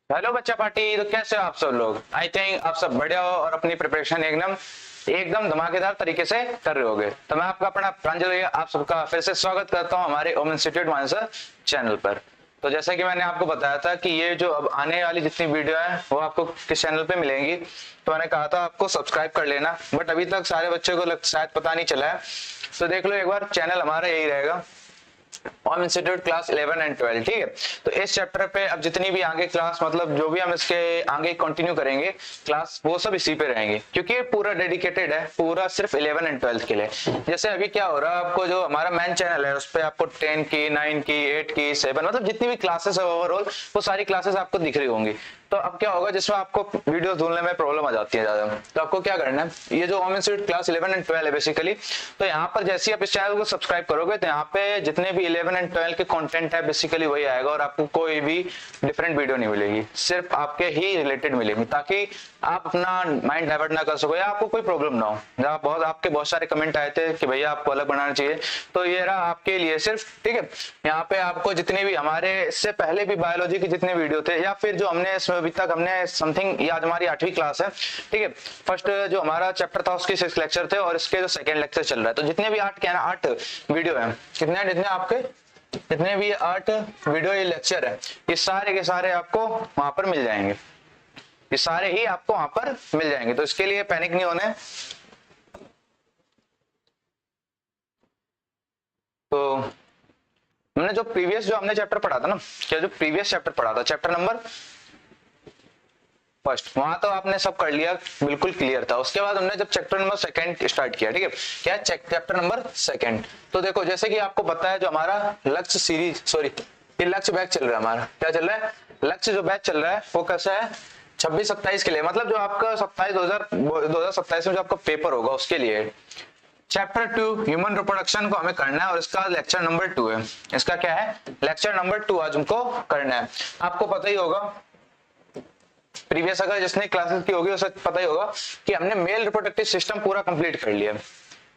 Hello बच्चा party. तो कैसे हो आप सब लोग? आई थिंक आप सब बढ़िया हो और अपनी प्रिपरेशन एकदम एकदम धमाकेदार तरीके से कर रहे होगे। तो मैं आपका अपना प्रांजल आप सबका फिर से स्वागत करता हूं हमारे ओम इंस्टीट्यूट मानसर चैनल पर। तो जैसा कि मैंने आपको बताया था कि ये जो अब आने वाली जितनी वीडियो है वो आपको किस चैनल पे मिलेंगी, तो मैंने कहा था आपको सब्सक्राइब कर लेना, बट अभी तक सारे बच्चों को शायद पता नहीं चला है। तो देख लो एक बार, चैनल हमारा यही रहेगा, ओम इंस्टीट्यूट क्लास 11 एंड 12। ठीक है, तो इस चैप्टर पे अब जितनी भी आगे क्लास, मतलब जो भी हम इसके आगे कंटिन्यू करेंगे क्लास, वो सब इसी पे रहेंगे, क्योंकि ये पूरा डेडिकेटेड है, पूरा सिर्फ 11 एंड 12 के लिए। जैसे अभी क्या हो रहा है, आपको जो हमारा मेन चैनल है उस पर आपको 10 की, 9 की, 8 की, 7, मतलब जितनी भी क्लासेस है ओवरऑल वो सारी क्लासेस आपको दिख रही होंगी। तो अब क्या होगा, जिसमें आपको वीडियो ढूंढने में प्रॉब्लम आ जाती है ज्यादा, तो आपको क्या करना है, ये जो ओम इंस्टीट्यूट क्लास 11 एंड 12 है बेसिकली, तो यहाँ पर जैसे आप इस चैनल को सब्सक्राइब करोगे तो यहाँ पे जितने भी 11 एंड 12 के कंटेंट है बेसिकली वही आएगा, और आपको कोई भी डिफरेंट वीडियो नहीं मिलेगी, सिर्फ आपके ही रिलेटेड मिलेगी, ताकि आप अपना माइंड डाइवर्ट ना कर सको या आपको कोई प्रॉब्लम ना हो। आपके बहुत सारे कमेंट आए थे कि भैया आपको अलग बनाना चाहिए, तो ये रहा आपके लिए सिर्फ। ठीक है, यहाँ पे आपको जितने भी हमारे इससे पहले भी बायोलॉजी के जितने वीडियो थे, या फिर जो हमने अभी तक हमने समथिंग, ये आज हमारी 8वीं क्लास है। ठीक है, फर्स्ट जो हमारा चैप्टर था उसके 6 लेक्चर थे और इसके जो सेकंड लेक्चर चल रहा है, तो जितने भी 8 वीडियो है, कितने जितने आपके जितने भी 8 वीडियो ये लेक्चर है, ये सारे के सारे आपको वहां पर मिल जाएंगे, ये सारे ही आपको वहां पर मिल जाएंगे, तो इसके लिए पैनिक नहीं होना है। तो हमने जो प्रीवियस जो हमने चैप्टर पढ़ा था ना, क्या जो प्रीवियस चैप्टर पढ़ा था, चैप्टर नंबर फर्स्ट, वहां तो आपने सब कर लिया, बिल्कुल क्लियर था। उसके बाद हमने जब चैप्टर नंबर सेकंड स्टार्ट किया, ठीक है, क्या चैप्टर नंबर सेकंड, तो देखो जैसे कि आपको पता है जो हमारा लक्ष्य सीरीज, सॉरी ये लक्ष्य बैच चल रहा है, हमारा क्या चल रहा है, लक्ष्य जो बैच चल रहा है वो कैसा है, 26-27 के लिए, मतलब जो आपका 2027 में जो आपका पेपर होगा उसके लिए चैप्टर 2 ह्यूमन रिप्रोडक्शन को हमें करना है, और इसका लेक्चर नंबर 2 है। इसका क्या है, लेक्चर नंबर 2 आज हमको करना है। आपको पता ही होगा, प्रीवियस अगर जिसने क्लासेस की होगी उसे पता ही होगा कि हमने मेल रिप्रोडक्टिव सिस्टम पूरा कंप्लीट कर लिया है।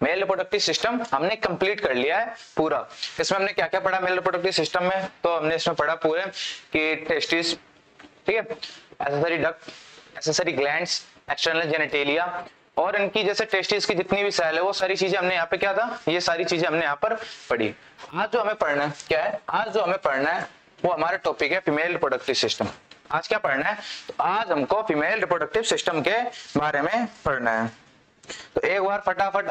मेल रिप्रोडक्टिव सिस्टम हमने कंप्लीट कर लिया है पूरा। इसमें हमने क्या क्या पढ़ा मेल रिप्रोडक्टिव सिस्टम में, तो हमने इसमें पढ़ा पूरे कि टेस्टिस, ठीक है, accessory duct, accessory glands, external genitalia, और इनकी जैसे टेस्टिस की जितनी भी सेल है वो सारी चीजें हमने यहाँ पे क्या था, ये सारी चीजें हमने यहाँ पर पढ़ी। आज जो हमें पढ़ना है क्या है, आज जो हमें पढ़ना है वो हमारा टॉपिक है फीमेल रिप्रोडक्टिव सिस्टम। आज क्या पढ़ना है, तो आज हमको फीमेल रिप्रोडक्टिव सिस्टम के बारे में पढ़ना है। तो एक बार फटाफट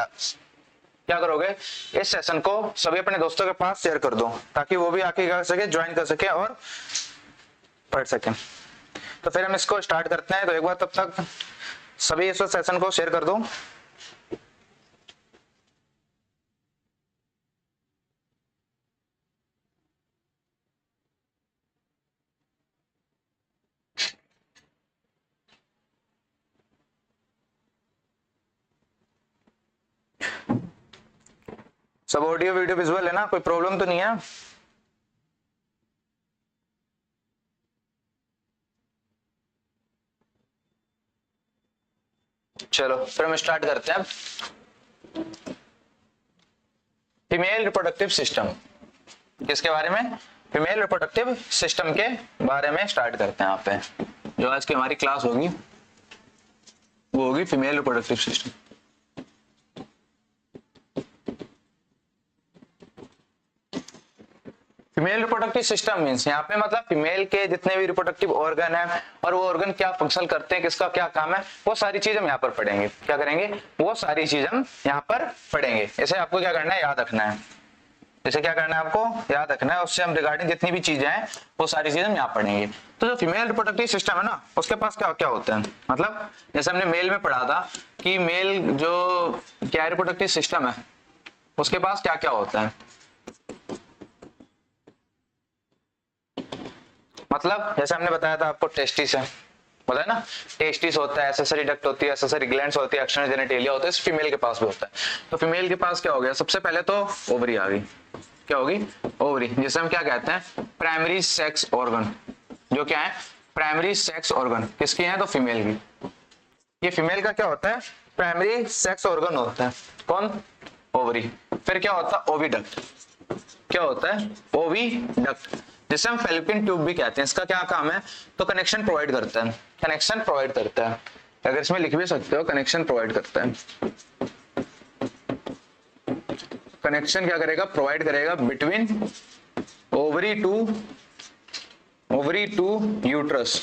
क्या करोगे, इस सेशन को सभी अपने दोस्तों के पास शेयर कर दो, ताकि वो भी आके कर सके, ज्वाइन कर सके और पढ़ सके। तो फिर हम इसको स्टार्ट करते हैं। तो एक बार तब तक सभी इस सेशन को शेयर कर दो। सब ऑडियो वीडियो विजुअल है ना, कोई प्रॉब्लम तो नहीं है? चलो फिर हम स्टार्ट करते हैं। फीमेल रिप्रोडक्टिव सिस्टम, किसके बारे में, फीमेल रिप्रोडक्टिव सिस्टम के बारे में स्टार्ट करते हैं। यहाँ पे जो आज की हमारी क्लास होगी वो होगी female reproductive system. Female reproductive system means यहाँ पे मतलब फीमेल के जितने भी रिप्रोडक्टिव ऑर्गन है और वो ऑर्गन क्या फंक्शन करते हैं, किसका क्या काम है, वो सारी चीज हम यहाँ पर पढ़ेंगे। क्या करेंगे, वो सारी चीज हम यहाँ पर पढ़ेंगे। इसे आपको क्या करना है, याद रखना है। इसे क्या करना है, आपको याद रखना है। उससे हम रिगार्डिंग जितनी भी चीजें हैं वो सारी चीजें हम यहाँ पढ़ेंगे। तो जो फीमेल रिप्रोडक्टिव सिस्टम है ना, उसके पास क्या क्या होता है, मतलब जैसे हमने मेल में पढ़ा था कि मेल जो क्या रिप्रोडक्टिव सिस्टम है उसके पास क्या क्या होता है, मतलब जैसे हमने बताया था आपको टेस्टिस है, बोला है ना, टेस्टिस होता है, एक्सेसरी डक्ट होती है, एक्सेसरी ग्लैंड्स होती है, एक्सटर्नल जेनिटेलिया होता है, फीमेल के पास भी होता है। तो फीमेल के पास क्या हो गया, सबसे पहले तो ओवरी आ गई। क्या होगी, ओवरी, जिसे हम क्या कहते हैं, प्राइमरी सेक्स ऑर्गन। जो क्या है, प्राइमरी सेक्स ऑर्गन किसकी है, तो फीमेल की। ये फीमेल का क्या होता है, प्राइमरी सेक्स ऑर्गन होता है। कौन, ओवरी। फिर क्या होता है, ओविडक्ट। क्या होता है, ओविडक्ट। जिसे हम फेलोपियन ट्यूब भी कहते हैं। इसका क्या काम है, तो कनेक्शन प्रोवाइड करता है, कनेक्शन प्रोवाइड करता है, अगर इसमें लिख भी सकते हो, कनेक्शन प्रोवाइड करता है। कनेक्शन क्या करेगा, प्रोवाइड करेगा between ovary to uterus,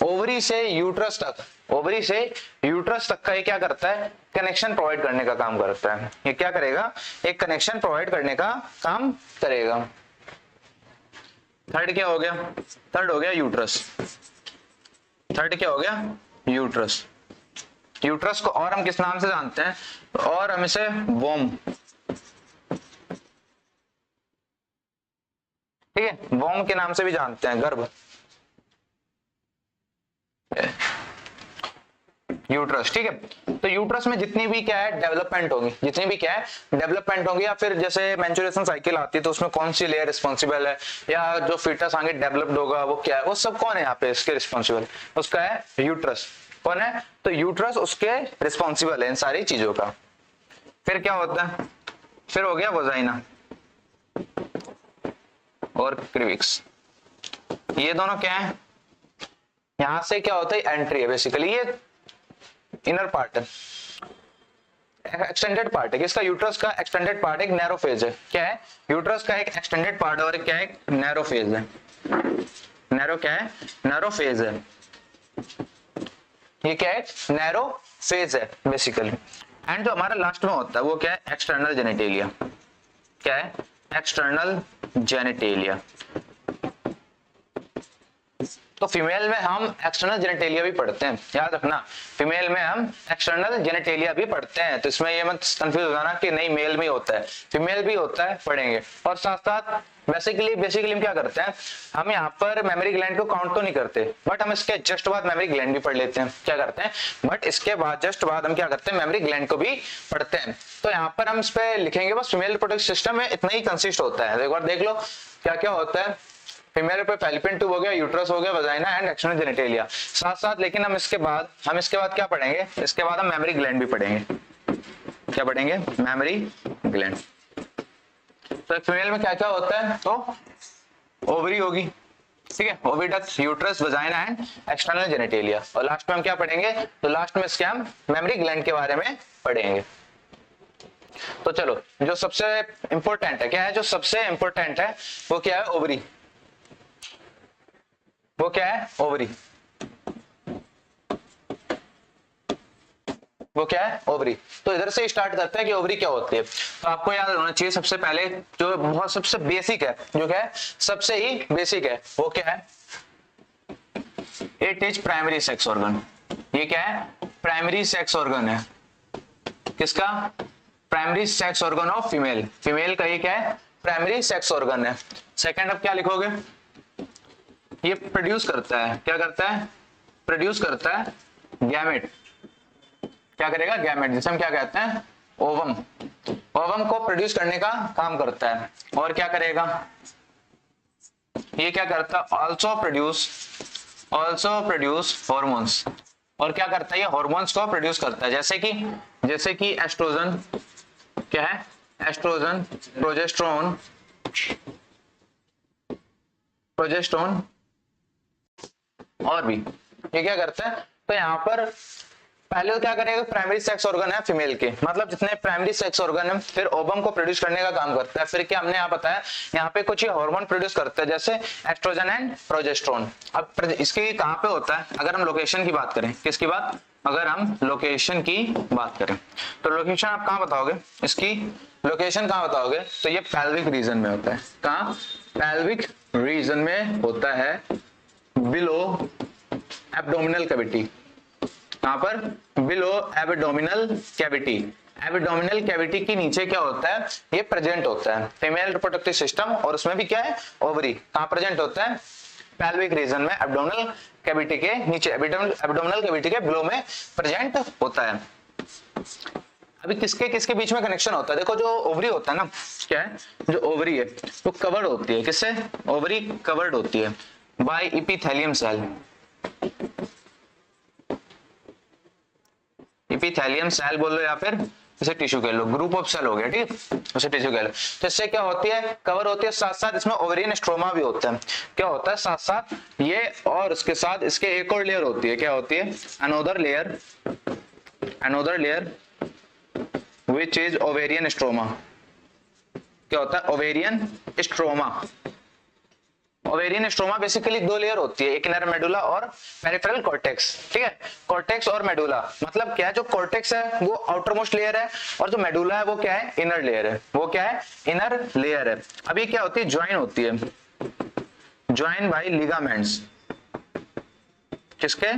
ovary से यूट्रस तक, ओवरी से यूट्रस तक का ये क्या करता है, कनेक्शन प्रोवाइड करने का काम करता है। ये क्या करेगा, एक कनेक्शन प्रोवाइड करने का काम करेगा। थर्ड क्या हो गया, थर्ड हो गया यूट्रस, थर्ड क्या हो गया, यूट्रस। यूट्रस को और हम किस नाम से जानते हैं, और हम इसे वोम, ठीक है, वोम के नाम से भी जानते हैं, गर्भ, यूट्रस, ठीक है। तो यूट्रस में जितनी भी क्या है डेवलपमेंट होगी, जितनी भी क्या है डेवलपमेंट होगी, या फिर जैसे मेंस्ट्रुएशन साइकिल आती है तो उसमें कौन सी लेयर रिस्पॉन्सिबल है, या जो फीटस आगे डेवलप्ड होगा वो क्या है, वो सब कौन है यहाँ पे इसके रिस्पॉन्सिबल, उसका है यूट्रस। कौन है, तो यूट्रस उसके रिस्पॉन्सिबल है इन सारी चीजों का। फिर क्या होता है, फिर हो गया वजाइना और क्रिविक्स, ये दोनों क्या है, यहां से क्या होता है, एंट्री है बेसिकली, ये इनर पार्ट है, एक्सटेंडेड पार्ट है किसका, यूट्रस का एक्सटेंडेड पार्ट, एक नैरो फेज है, क्या है, यूट्रस का एक एक्सटेंडेड पार्ट और क्या है, एक नैरो फेज है, नैरो क्या है, नैरो फेज है, ये क्या है, नैरो फेज है बेसिकली। एंड जो हमारा लास्ट में होता है वो क्या है, एक्सटर्नल जेनिटेलिया, क्या है, एक्सटर्नल जेनिटेलिया। तो फीमेल में हम एक्सटर्नल जेनिटेलिया भी पढ़ते हैं, याद रखना, फीमेल में हम एक्सटर्नल जेनिटेलिया भी पढ़ते हैं, तो इसमें ये मत कंफ्यूज हो जाना कि नहीं मेल में होता है, फीमेल भी होता है, पढ़ेंगे। और साथ साथ बेसिकली हम क्या करते हैं, हम यहाँ पर मेमोरी ग्लैंड को काउंट तो नहीं करते, बट हम इसके जस्ट बाद मेमोरी ग्लैंड भी पढ़ लेते हैं, क्या करते हैं, बट इसके बाद जस्ट बाद हम क्या करते हैं, मेमोरी ग्लैंड को भी पढ़ते हैं। तो यहाँ पर हम इस पे लिखेंगे बस फीमेल रिप्रोडक्टिव सिस्टम में इतना ही कंसिस्ट होता है। एक बार देख लो क्या क्या होता है, फीमेल पे फेलोपियन ट्यूब हो गया, यूट्रस हो गया, वजाइना एंड एक्सटर्नल जेनिटेलिया, साथ साथ लेकिन हम इसके बाद क्या पढ़ेंगे, इसके बाद हम मेमोरी ग्लैंड भी पढ़ेंगे, क्या पढ़ेंगे, मेमोरी ग्लैंड। तो फीमेल में क्या क्या होता है, तो ओवरी होगी, ठीक है, oviduct, uterus, vagina and external genitalia, और लास्ट में हम क्या पढ़ेंगे, तो लास्ट में इसके हम मेमोरी ग्लैंड के बारे में पढ़ेंगे। तो चलो जो सबसे इंपॉर्टेंट है, क्या है जो सबसे इंपॉर्टेंट है, वो क्या है, ओवरी, वो क्या है, ओवरी, वो क्या है, ओवरी। तो इधर से स्टार्ट करते हैं कि ओवरी क्या होती है। तो आपको याद होना चाहिए सबसे पहले जो बहुत सबसे बेसिक है, जो क्या है सबसे ही बेसिक है, वो क्या है, it is primary sex organ. ये क्या है, प्राइमरी सेक्स ऑर्गन है, किसका, primary sex organ of female, female का ये क्या है, प्राइमरी सेक्स ऑर्गन है। सेकंड अब क्या लिखोगे, ये प्रोड्यूस करता है, क्या करता है, प्रोड्यूस करता है गैमेट, क्या करेगा, गैमेट, जिसे हम क्या कहते हैं, ओवम, ओवम को प्रोड्यूस करने का काम करता है। और क्या करेगा, ये क्या करता है, ऑल्सो प्रोड्यूस हॉर्मोन्स, और क्या करता है, ये हॉर्मोन्स को प्रोड्यूस करता है, जैसे कि एस्ट्रोजन, क्या है, एस्ट्रोजन, प्रोजेस्टेरोन और भी, ये क्या करता है। तो यहाँ पर पहले तो क्या करेगा, प्राइमरी सेक्स ऑर्गन है फीमेल के, मतलब जितने प्राइमरी सेक्स ऑर्गन है, फिर ओवम को प्रोड्यूस करने का काम करता है, फिर क्या हमने यहाँ बताया, यहाँ पे कुछ ये हार्मोन प्रोड्यूस करता है, जैसे एस्ट्रोजन एंड प्रोजेस्टेरोन। अब इसकी कहाँ पे होता है, अगर हम लोकेशन की बात करें, किसकी बात, अगर हम लोकेशन की बात करें, तो लोकेशन आप कहाँ बताओगे, इसकी लोकेशन कहाँ बताओगे, तो ये पेल्विक रीजन में होता है, कहाँ, पेल्विक रीजन में होता है, बिलो एब्डोमिनल कैविटी, यहाँ पर below abdominal cavity, abdominal cavity के नीचे क्या होता है, ये प्रेजेंट होता है फीमेल रिप्रोडक्टिव सिस्टम, और उसमें भी क्या है, ओवरी, कहाँ प्रेजेंट होता है, पेल्विक रीजन में, एब्डोमिनल कैविटी के नीचे, एब्डोमिनल कैविटी के बिलो में प्रेजेंट होता है। अभी किसके किसके बीच में कनेक्शन होता है, देखो जो ओवरी होता है ना, क्या है, जो ओवरी है वो कवर्ड होती है, किससे, ओवरी कवर्ड होती है by epithelium cell, epithelium cell बोलो या फिर इसे टिश्यू कह लो, ग्रुप ऑफ सेल हो गया, ठीक है, उसे टिश्यू कह लो। तो इससे क्या होती है, कवर होती है, साथ साथ इसमें ओवेरियन स्ट्रोमा भी होता है। क्या होता है साथ साथ ये, और उसके साथ इसके एक और लेयर होती है, क्या होती है, another layer which is ovarian stroma. क्या होता है, ovarian stroma. Ovarian stroma basically दो लेयर होती है, एक इनर मेडुला और पेरिफेरल कॉर्टेक्स, ठीक है। कॉर्टेक्स और मेडुला मतलब क्या है, जो कॉर्टेक्स है वो आउटर मोस्ट लेयर है, और जो मेडुला है वो क्या है, इनर लेयर है, वो क्या है, इनर लेयर है। अब ये क्या होती है, ज्वाइन होती है, ज्वाइन बाय लिगामेंट्स। किसके,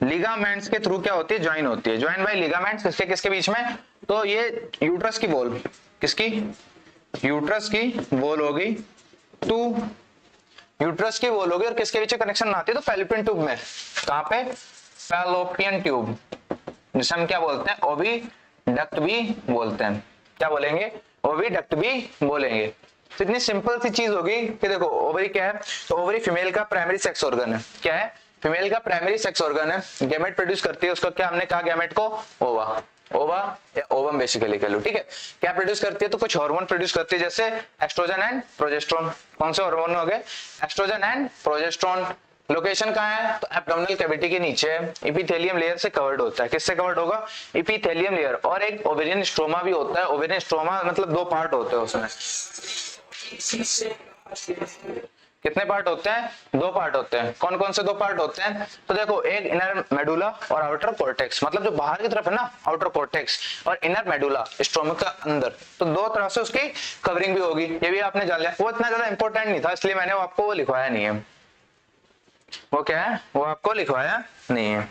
लिगामेंट्स के थ्रू क्या होती है, ज्वाइन होती है, ज्वाइन बाय लिगामेंट्स। किसके किसके बीच में, तो ये यूट्रस की वॉल, किसकी, यूट्रस की वॉल होगी, टू यूट्रस की वॉल होगी, और किसके बीच कनेक्शन आती है, तो फैलोपियन ट्यूब में। कहां पे, फैलोपियन ट्यूब, जिसे हम क्या बोलते हैं, ओविडक्ट भी बोलते हैं। क्या बोलेंगे, ओविडक्ट भी बोलेंगे। तो इतनी सिंपल सी चीज होगी कि देखो ओवरी क्या है, तो ओवरी फीमेल का प्राइमरी सेक्स ऑर्गन है। क्या है, फीमेल का प्राइमरी सेक्स ऑर्गन है, गैमेट प्रोड्यूस करती है, उसको क्या हमने कहा, गैमेट को ओवा, ओवा या ओवम बेसिकली कह लो, ठीक है। क्या प्रोड्यूस करती है, तो कुछ हार्मोन प्रोड्यूस करती है, जैसे एस्ट्रोजन एंड प्रोजेस्टेरोन। कौन से हार्मोन हो गए, एस्ट्रोजन एंड प्रोजेस्टेरोन। लोकेशन कहाँ है, तो एब्डोमिनल कैविटी के नीचे है, इपिथेलियम लेयर से कवर्ड होता है। किससे कवर्ड होगा, इपिथेलियम लेयर। और एक ओवेरियन स्ट्रोमा भी होता है, ओवेरियन स्ट्रोमा मतलब दो पार्ट होते हैं उसमें। कितने पार्ट होते हैं, दो पार्ट होते हैं। कौन कौन से दो पार्ट होते हैं, तो देखो एक इनर मेडुला और आउटर कॉर्टेक्स, मतलब जो बाहर की तरफ है ना आउटर कॉर्टेक्स, और इनर मेडुला स्ट्रोमा का अंदर, तो दो तरह से उसकी कवरिंग भी होगी। ये भी आपने जान लिया, वो इतना ज्यादा इंपॉर्टेंट नहीं था, इसलिए मैंने वो आपको वो लिखवाया नहीं है। वो क्या है, वो आपको लिखवाया नहीं है।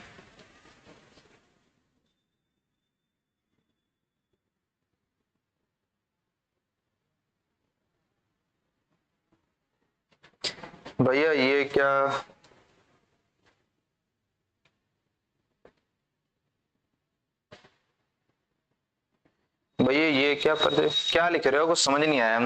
भैया ये क्या, भैया ये क्या पढ़, क्या लिख रहे हो, कुछ समझ नहीं आया।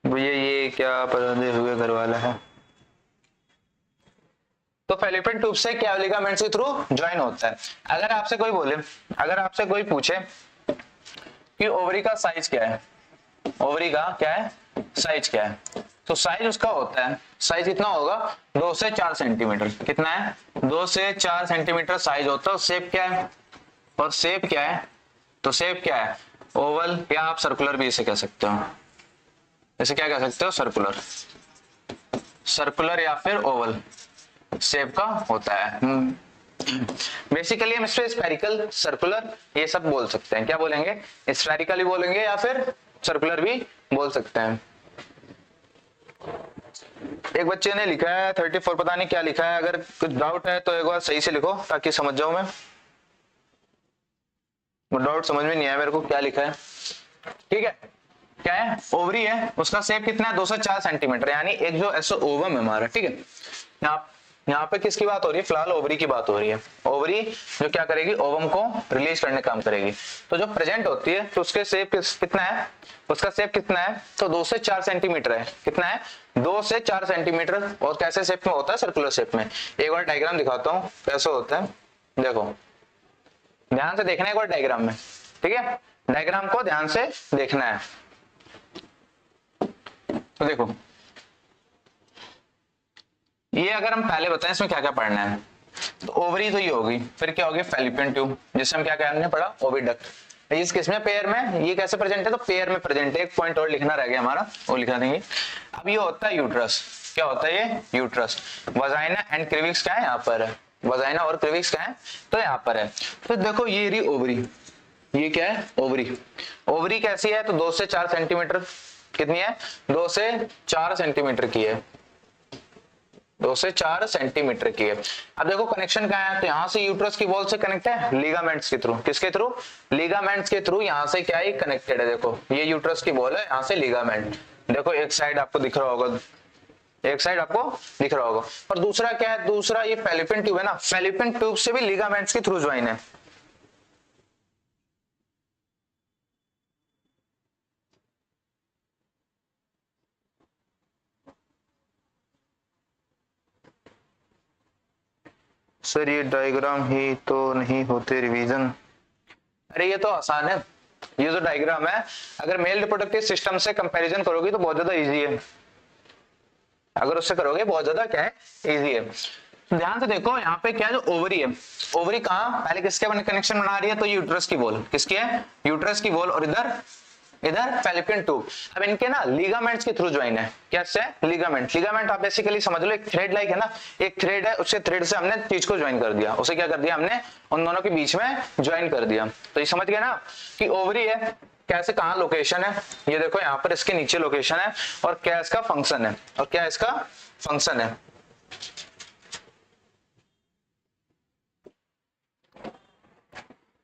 भैया ये क्या पढ़े हुए घर वाला है। तो फेलिपियन ट्यूब से क्या लिगामेंट्स के थ्रू ज्वाइन होता है। अगर आपसे कोई बोले, अगर आपसे कोई पूछे कि ओवरी का साइज क्या है, ओवरी का क्या है, साइज क्या है, तो साइज उसका होता है, साइज कितना होगा, 2 से 4 सेंटीमीटर। कितना है, 2 से 4 सेंटीमीटर साइज होता है। शेप क्या है, और शेप क्या है, तो शेप क्या है, ओवल, या आप सर्कुलर भी इसे कह सकते हो। इसे क्या कह सकते हो, सर्कुलर, सर्कुलर या फिर ओवल शेप का होता है। बेसिकली हम इसमें स्फेरिकल, सर्कुलर ये सब बोल सकते हैं। क्या बोलेंगे, स्फेरिकल ही बोलेंगे या फिर सर्कुलर भी बोल सकते हैं। एक बच्चे ने लिखा है 34, पता नहीं क्या लिखा है, अगर कुछ डाउट है तो एक बार सही से लिखो ताकि समझ जाऊं मैं। डाउट समझ में नहीं आया मेरे को, क्या लिखा है, ठीक है। क्या है, ओवरी है, उसका शेप कितना है, 2 से 4 सेंटीमीटर, यानी एक जो ऐसा ओवम है हमारा, ठीक है। यहाँ पे किसकी बात हो रही है, फिलहाल ओवरी की बात हो रही है। ओवरी जो क्या करेगी, ओवम को रिलीज करने का काम करेगी। तो जो प्रेजेंट होती है तो उसके शेप कितना है, उसका शेप कितना है, तो 2 से 4 सेंटीमीटर है। कितना है, 2 से 4 सेंटीमीटर। और कैसे शेप में होता है, सर्कुलर शेप में। एक बार डायग्राम दिखाता हूँ कैसे होता है, देखो ध्यान से देखना है एक बार डायग्राम में, ठीक है। डायग्राम को ध्यान से देखना है। तो देखो ये अगर हम पहले बताएं इसमें क्या क्या पढ़ना है, तो ओवरी तो ये होगी, फिर क्या होगी, फेलिपियन ट्यूब, जिससे हम क्या क्या हमने पढ़ा, ओविडक्ट। इस किस में, पेयर में। ये कैसे प्रेजेंट है, तो पेयर में प्रेजेंट है। एक पॉइंट और लिखना रह गया हमारा, वो लिखा देंगे। अब ये होता है यूट्रस। क्या होता है ये, यूट्रस। वजाइना एंड क्रिविक्स क्या है, यहाँ पर है। वजाइना और क्रिविक्स क्या है, तो यहाँ पर है। तो देखो ये रही ओवरी, ये क्या है, ओवरी। ओवरी कैसी है, तो 2 से 4 सेंटीमीटर। कितनी है, 2 से 4 सेंटीमीटर की है, 2 से 4 सेंटीमीटर की है। अब देखो कनेक्शन कहाँ है, तो यहाँ से यूट्रस की वॉल से कनेक्ट है, लिगामेंट्स के थ्रू। किसके थ्रू, लिगामेंट्स के थ्रू। यहाँ से क्या है, कनेक्टेड है। देखो ये यूट्रस की वॉल है, यहाँ से लिगामेंट। देखो एक साइड आपको दिख रहा होगा, एक साइड आपको दिख रहा होगा। और दूसरा क्या है, दूसरा ये फेलिपियन ट्यूब है ना, फेलिपियन ट्यूब से भी लिगामेंट्स के थ्रू ज्वाइन है। सर ये डायग्राम ही तो नहीं होते रिवीजन। अरे ये तो आसान है, ये जो डायग्राम है अगर मेल रिप्रोडक्टिव सिस्टम से कंपैरिजन करोगे तो बहुत ज्यादा इजी है, अगर उससे करोगे बहुत ज्यादा क्या है इजी है। ध्यान से देखो यहाँ पे क्या है, जो ओवरी है, ओवरी कहाँ पहले किसके कनेक्शन बना रही है, तो यूट्रस की वॉल, किसकी है यूट्रस की वॉल, और इधर फैलोपियन ट्यूब। अब इनके ना लिगामेंट्स के थ्रू ज्वाइन है, कैसे लिगामेंट आप बेसिकली समझ लो एक थ्रेड लाइक है ना, एक थ्रेड है, उससे थ्रेड से हमने चीज को ज्वाइन कर दिया, उसे क्या कर दिया हमने उन दोनों के बीच में ज्वाइन कर दिया। तो ये समझ गए ना कि ओवरी है, कैसे कहाँ लोकेशन है, ये देखो यहाँ पर इसके नीचे लोकेशन है, और क्या इसका फंक्शन है, और क्या इसका फंक्शन है।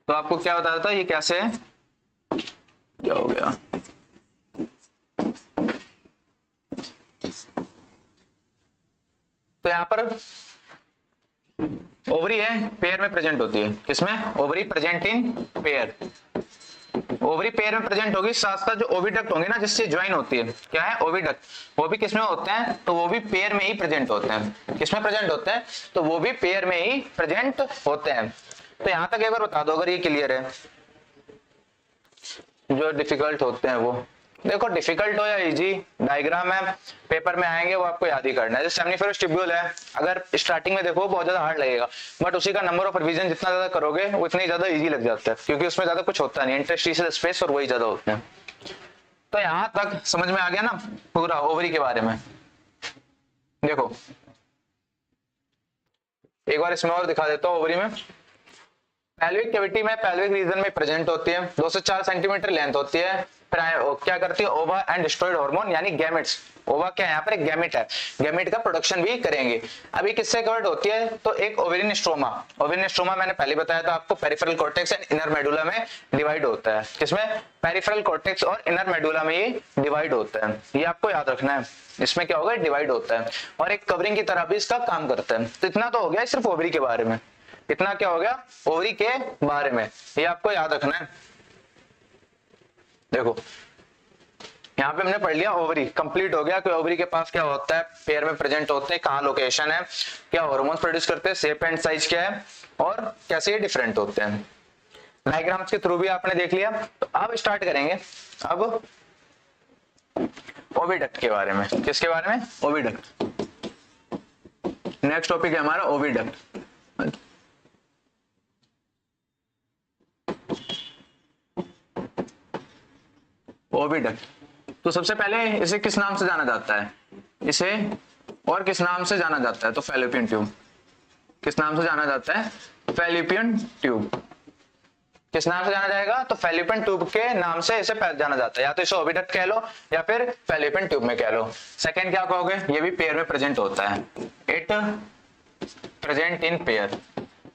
तो आपको क्या बता था ये कैसे है, क्या हो गया, तो यहां पर ओवरी है, पेयर में प्रेजेंट होती है, किसमें ovary present in pair, ovary pair में प्रेजेंट होगी, साथ साथ जो ओविडक्ट होंगे ना जिससे ज्वाइन होती है, क्या है ओविडक्ट, वो भी किसमें होते हैं, तो वो भी पेयर में ही प्रेजेंट होते हैं, किसमें प्रेजेंट होते हैं, तो वो भी पेयर में ही प्रेजेंट होते हैं। तो यहां तक एक बार बता दो अगर ये क्लियर है, जो डिफिकल्ट होते हैं वो देखो, डिफिकल्ट हो या इजी, डायग्राम है पेपर में आएंगे वो आपको याद ही करना है। जैसे सेमनीफेरस ट्यूब्यूल है, अगर स्टार्टिंग में देखो बहुत ज्यादा हार्ड लगेगा, बट उसी का नंबर ऑफ रिवीजन जितना ज्यादा करोगे वो इतनी ज्यादा इजी लग जाता है, क्योंकि उसमें ज्यादा कुछ होता नहीं, इंटरस्टिशियल स्पेस और वही ज्यादा होते हैं। तो यहाँ तक समझ में आ गया ना पूरा ओवरी के बारे में। देखो एक बार इसमें और दिखा देता हूँ, ओवरी में पेल्विक कैविटी में पेल्विक रीजन में प्रेजेंट होती है, 2 से 4 सेंटीमीटर लेंथ होती है, क्या करती है ओवा एंड डिस्ट्रॉयड हार्मोन यानी गैमेट्स, ओवा क्या है यहाँ पर एक गैमेट है, गैमेट का प्रोडक्शन भी करेंगे। अभी किससे कवर्ड होती है, तो एक ओवेरियन स्ट्रोमा, ओवेरियन स्ट्रोमा मैंने पहले बताया था आपको, peripheral cortex and inner medulla में डिवाइड होता है, किसमें पेरिफेरल कॉर्टेक्स और इनर मेडुला में ये डिवाइड होता है, ये आपको याद रखना है, इसमें क्या होगा डिवाइड होता है, और एक कवरिंग की तरह भी इसका काम करता है। तो इतना तो हो गया सिर्फ ओवरी के बारे में, इतना क्या हो गया ओवरी के बारे में, ये आपको याद रखना है। देखो यहाँ पे हमने पढ़ लिया ओवरी कंप्लीट हो गया कि ओवरी के पास क्या होता है, पेयर में प्रेजेंट होते हैं, कहाँ लोकेशन है, क्या हार्मोन्स प्रोड्यूस करते हैं, शेप एंड साइज क्या है, और कैसे ये डिफरेंट होते हैं। डायग्राम्स के थ्रू भी आपने देख लिया। तो अब स्टार्ट करेंगे अब ओविडक्ट के बारे में, किसके बारे में, ओविडक्ट। नेक्स्ट टॉपिक है हमारा ओविडक्ट। ओविडक्ट, तो सबसे पहले इसे किस नाम से जाना जाता है, इसे और किस नाम से जाना जाता है, तो फैलोपियन ट्यूब, किस नाम से जाना जाता है, फैलोपियन ट्यूब, किस नाम से जाना जाएगा, तो फैलोपियन ट्यूब के नाम से इसे जाना जाता है, या तो इसे ओविडक्ट कह लो या फिर फैलोपियन ट्यूब में कह लो। सेकंड क्या कहोगे, ये भी पेयर में प्रेजेंट होता है, इट प्रेजेंट इन पेयर,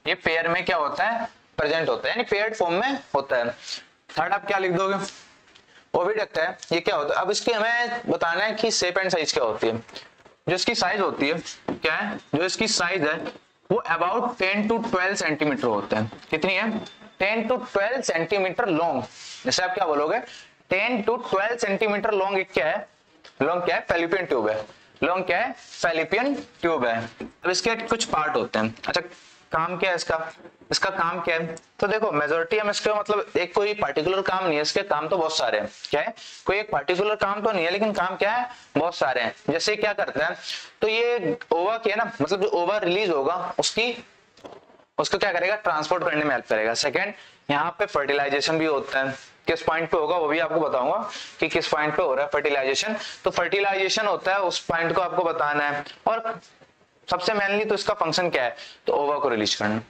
ये पेयर में क्या होता है प्रेजेंट होता है, यानी पेयर्ड फॉर्म में होता है। थर्ड आप क्या लिख दोगे, ओविडक्ट है, ये क्या होता है, अब इसके हमें बताना है कि शेप एंड साइज क्या होती है। जो इसकी साइज होती है क्या है, जो इसकी साइज है वो अबाउट 10 to 12 सेंटीमीटर होता है, कितनी है 10 to 12 सेंटीमीटर लॉन्ग, जैसे आप क्या बोलोगे 10 to 12 सेंटीमीटर लॉन्ग, एक क्या है लॉन्ग, क्या है फैलोपियन ट्यूब है, लॉन्ग क्या है फैलोपियन ट्यूब है। अब इसके कुछ पार्ट होते हैं, अच्छा काम क्या है इसका, इसका काम क्या है, तो देखो मेजोरिटी हम इसके मतलब एक कोई पार्टिकुलर काम नहीं है, इसके काम तो बहुत सारे हैं, क्या है कोई एक पार्टिकुलर काम तो नहीं है, लेकिन काम क्या है बहुत सारे हैं। जैसे क्या करते हैं, तो ये ओवा के ना मतलब जो ओवा रिलीज होगा उसको क्या करेगा ट्रांसपोर्ट करने में हेल्प करेगा। सेकंड यहाँ पे फर्टिलाइजेशन भी होता है, किस पॉइंट पे होगा वो भी आपको बताऊंगा कि किस पॉइंट पे हो रहा है फर्टिलाइजेशन, तो फर्टिलाइजेशन होता है उस पॉइंट को आपको बताना है। और सबसे मेनली तो इसका फंक्शन क्या है, तो ओवा को रिलीज करना,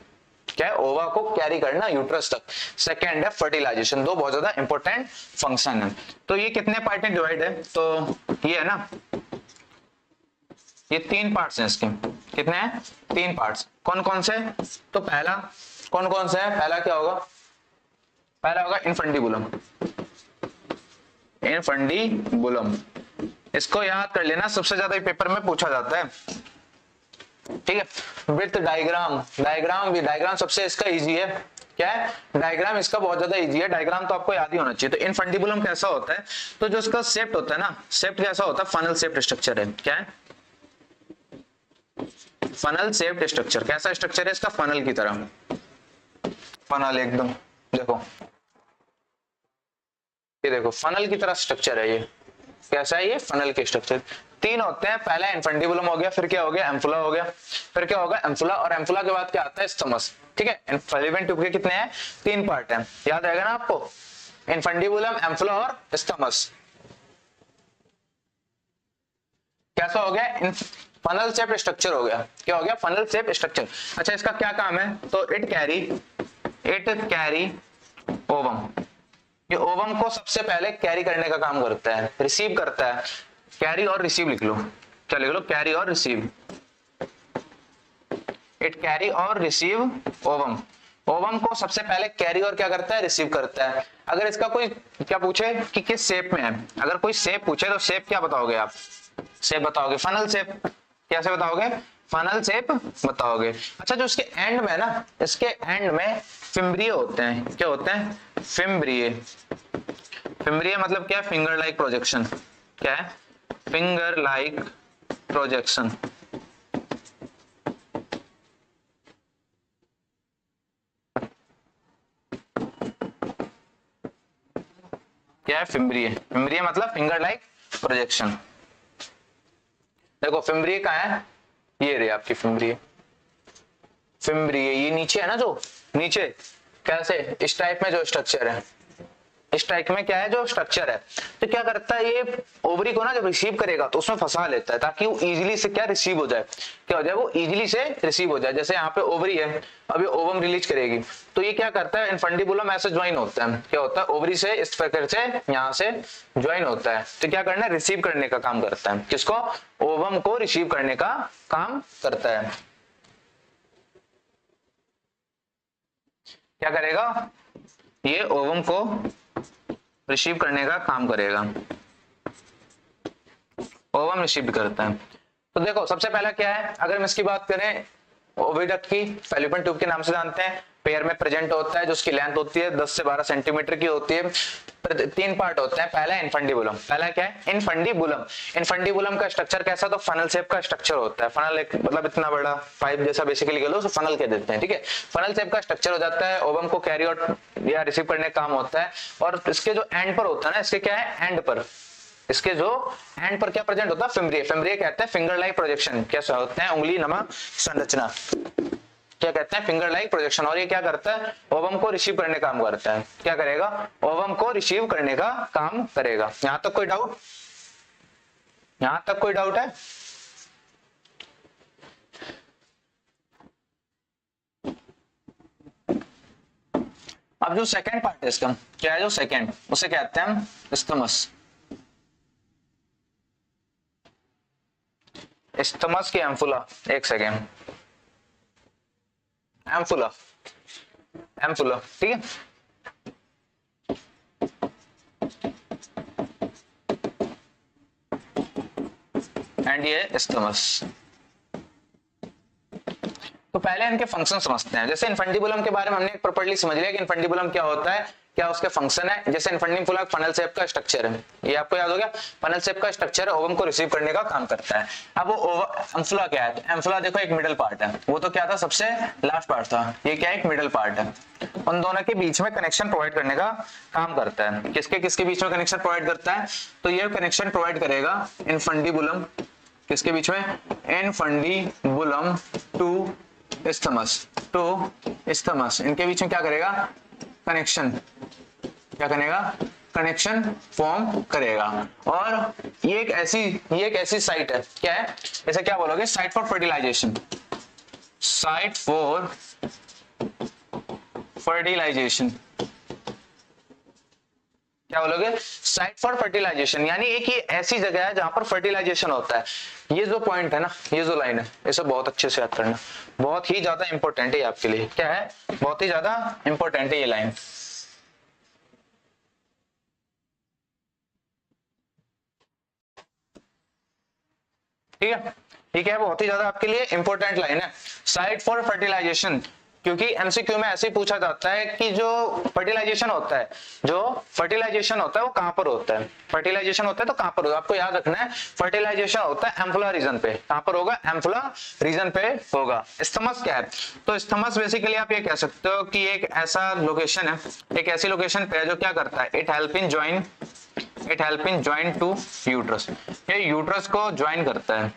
क्या है ओवा को कैरी करना यूट्रस तक। सेकंड है फर्टिलाइजेशन, दो बहुत ज्यादा इंपॉर्टेंट फंक्शन है। तो ये कितने पार्ट में डिवाइड है, तो ये है ना ये 3 पार्ट्स हैं इसके, कितने हैं 3 पार्ट्स, कौन कौन से, तो पहला कौन कौन से है, पहला क्या होगा, पहला होगा इनफंडिबुलम, इनफंडिबुलम इसको याद कर लेना, सबसे ज्यादा पेपर में पूछा जाता है, ठीक है। विथ डायग्राम, डायग्राम सबसे इसका इजी है, क्या है डायग्राम इसका बहुत ज्यादा इजी है, डायग्राम तो आपको याद ही होना चाहिए। तो इनफंडिबुलम कैसा होता है, तो जो इसका शेप होता है ना, शेप कैसा होता है फनल शेप स्ट्रक्चर है, क्या है फनल शेप्ड स्ट्रक्चर, कैसा स्ट्रक्चर है इसका? फनल की तरह, फनल एकदम, देखो ये देखो फनल की तरह स्ट्रक्चर है ये। कैसा है ये? फनल के स्ट्रक्चर। तीन होते हैं, पहला इनफंडिबुलम हो गया, फिर क्या हो गया? एम्फुला हो गया, फिर क्या होगा? एम्फुला, और एम्फुला के बाद क्या आता है? स्टमस। ठीक है, फैलोपियन ट्यूब के कितने हैं? तीन पार्ट हैं, याद रहेगा ना आपको? इनफंडिबुलम, एम्फुला और स्टमस। कैसा हो गया? फनल शेप स्ट्रक्चर हो गया। क्या हो गया? Funnel shape structure. अच्छा, इसका क्या काम है? तो इट कैरी ओवम, ये ओवम को सबसे पहले कैरी करने का काम करता है, रिसीव करता है। कैरी और रिसीव लिख लो, क्या लिख लो? कैरी और रिसीव। इट कैरी और रिसीव ओवम, ओवम को सबसे पहले कैरी और क्या करता है? रिसीव करता है। अगर इसका कोई क्या पूछे कि किस शेप में है, अगर कोई शेप पूछे तो शेप क्या बताओगे आप? शेप बताओगे फनल शेप। कैसे बताओगे? फनल शेप बताओगे। अच्छा, जो इसके एंड में ना, इसके एंड में फिम्ब्रिय होते हैं। क्या होते हैं? फिम्ब्रिय। फिम्ब्रिय मतलब क्या है? Finger like projection. क्या है? Finger like projection. क्या है? फिम्ब्रिय। फिम्ब्रिय मतलब फिंगर लाइक प्रोजेक्शन। देखो फिम्ब्रिय कहाँ है? ये रही आपकी फिम्ब्रिय। फिम्ब्रिय ये नीचे है ना, जो नीचे कैसे इस टाइप में जो स्ट्रक्चर है, इस टाइप में क्या है जो स्ट्रक्चर है, तो क्या करता है ये ओवरी को ना जब रिसीव करेगा तो उसमें फंसा लेता है ताकि वो इजीली से क्या रिसीव हो जाए। क्या हो जाए? वो इजीली से रिसीव हो जाए। जैसे यहाँ पे ओवरी है, अभी ओवम रिलीज करेगी तो ये क्या करता है? इनफंडिबुलम ऐसे ज्वाइन होता है। क्या होता है? ओवरी से इस प्रकार से यहाँ से ज्वाइन होता है, तो क्या करना है? रिसीव करने का काम करता है। किसको? ओवम को रिसीव करने का काम करता है। क्या करेगा? ये ओवम को रिसीव करने का काम करेगा। ओवम रिसीव करता है। तो देखो सबसे पहला क्या है, अगर हम इसकी बात करें, ओविडक्ट की फैलोपियन ट्यूब के नाम से जानते हैं, पेयर में प्रेजेंट होता है, जो उसकी लेंथ होती है 10 से 12 सेंटीमीटर की होती है। तीन पार्ट होते हैं, पहला इनफंडिबुलम। पहला क्या है? इनफंडिबुलम। इनफंडिबुलम का स्ट्रक्चर कैसा? तो फनल शेप का स्ट्रक्चर होता है। फनल एक मतलब इतना बड़ा पाइप जैसा बेसिकली कह लो, तो फनल कह देते हैं। ठीक है, फनल शेप का स्ट्रक्चर हो जाता है। ओवम को कैरी आउट या रिसीव करने का काम होता है। और इसके जो एंड पर होता है ना, इसके क्या है? एंड पर, इसके जो एंड पर क्या प्रेजेंट होता है? फिम्ब्रिय। फिम्ब्रिय कहते हैं फिंगर लाइक प्रोजेक्शन। कैसा होते हैं? उंगली नमा संरचना। क्या कहते हैं? Finger like projection. और ये क्या करता है? ओवम को रिसीव करने का काम करता है। क्या करेगा? ओवम को रिसीव करने का काम करेगा। यहां तक कोई डाउट? यहां तक कोई डाउट है? अब जो सेकंड पार्ट है इसका, क्या है जो सेकंड, उसे कहते हैं हम स्टमस। स्टमस की एम्फुला। एक सेकेंड, एम्फुला, एम्फुला। ठीक है, एंड ये स्टमस। तो पहले इनके फंक्शन समझते हैं। जैसे इनफंडिबुलम के बारे में हमने प्रॉपर्ली समझ लिया कि इनफंडिबुलम क्या होता है, क्या उसके फंक्शन है। जैसे इनफंडिबुलम फनल शेप का स्ट्रक्चर है, ये आपको याद हो गया। फनल शेप का स्ट्रक्चर है, ओवम को रिसीव करने का काम करता है। अब वो एम्फुला क्या है? तो एम्फुला देखो एक मिडल पार्ट है, वो तो क्या था? सबसे लास्ट पार्ट था। ये क्या है? एक मिडल पार्ट है। उन दोनों के बीच में कनेक्शन प्रोवाइड करने का काम करता है। किसके किसके बीच में कनेक्शन प्रोवाइड करता है? तो ये कनेक्शन प्रोवाइड करेगा इनफंडिबुलम, किसके बीच में? Infundibulum to isthmus, to isthmus. इनके बीच में क्या करेगा? कनेक्शन। क्या करेगा? कनेक्शन फॉर्म करेगा। और ये एक ऐसी साइट है, क्या है इसे क्या बोलोगे? Site for fertilization. Site for fertilization, क्या बोलोगे? Site for fertilization. यानी एक ये ऐसी जगह है जहां पर फर्टिलाइजेशन होता है। ये जो पॉइंट है ना, ये जो लाइन है, इसे बहुत अच्छे से याद करना, बहुत ही ज्यादा इंपॉर्टेंट है आपके लिए। क्या है? बहुत ही ज्यादा इंपॉर्टेंट है ये लाइन। ठीक है, ठीक है, बहुत ही ज्यादा आपके लिए इंपॉर्टेंट लाइन है। साइट फॉर फर्टिलाइजेशन, क्योंकि एमसीक्यू में ऐसे ही पूछा जाता है कि जो फर्टिलाइजेशन होता है वो कहां पर होता है, फर्टिलाइजेशन होता है तो कहां पर होगा, आपको याद रखना है फर्टिलाइजेशन होता है एम्फुला रीजन पे, कहां पर होगा, एम्फुला रीजन पे होगा। इस्थमस क्या है, तो इस्थमस बेसिकली आप ये कह सकते हो कि एक ऐसा लोकेशन है, एक ऐसी लोकेशन पे है जो क्या करता है, it help in join to uterus, ये यूट्रस को ज्वाइन करता है।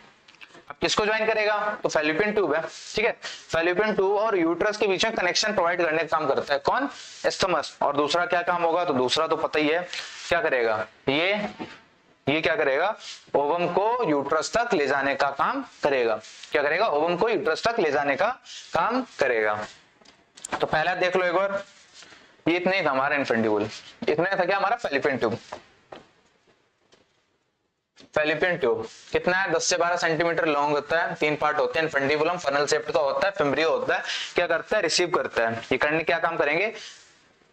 अब किसको ज्वाइन करेगा, तो फैलोपियन ट्यूब है, ठीक है, फैलोपियन ट्यूब और यूट्रस के बीच में कनेक्शन प्रोवाइड करने का काम करता है कौन, इस्थमस। और दूसरा क्या काम होगा, तो दूसरा तो पता ही है क्या करेगा, ये क्या करेगा, ओवम को यूट्रस तक ले जाने का काम करेगा, क्या करेगा, ओवम को यूट्रस तक ले जाने का काम करेगा। तो पहला देख लो एक बार, ये इतना ही था हमारा इनफेंडिबुल, इतना था क्या हमारा फैलोपियन ट्यूब। फैलोपियन ट्यूब कितना है, 10 से 12 सेंटीमीटर लॉन्ग होता है, 3 पार्ट होते हैं, इनफेंडिबुलम फनल शेप्ड का होता है, फिम्ब्रियो होता है, क्या करता है, रिसीव करता है। ये करने क्या काम करेंगे,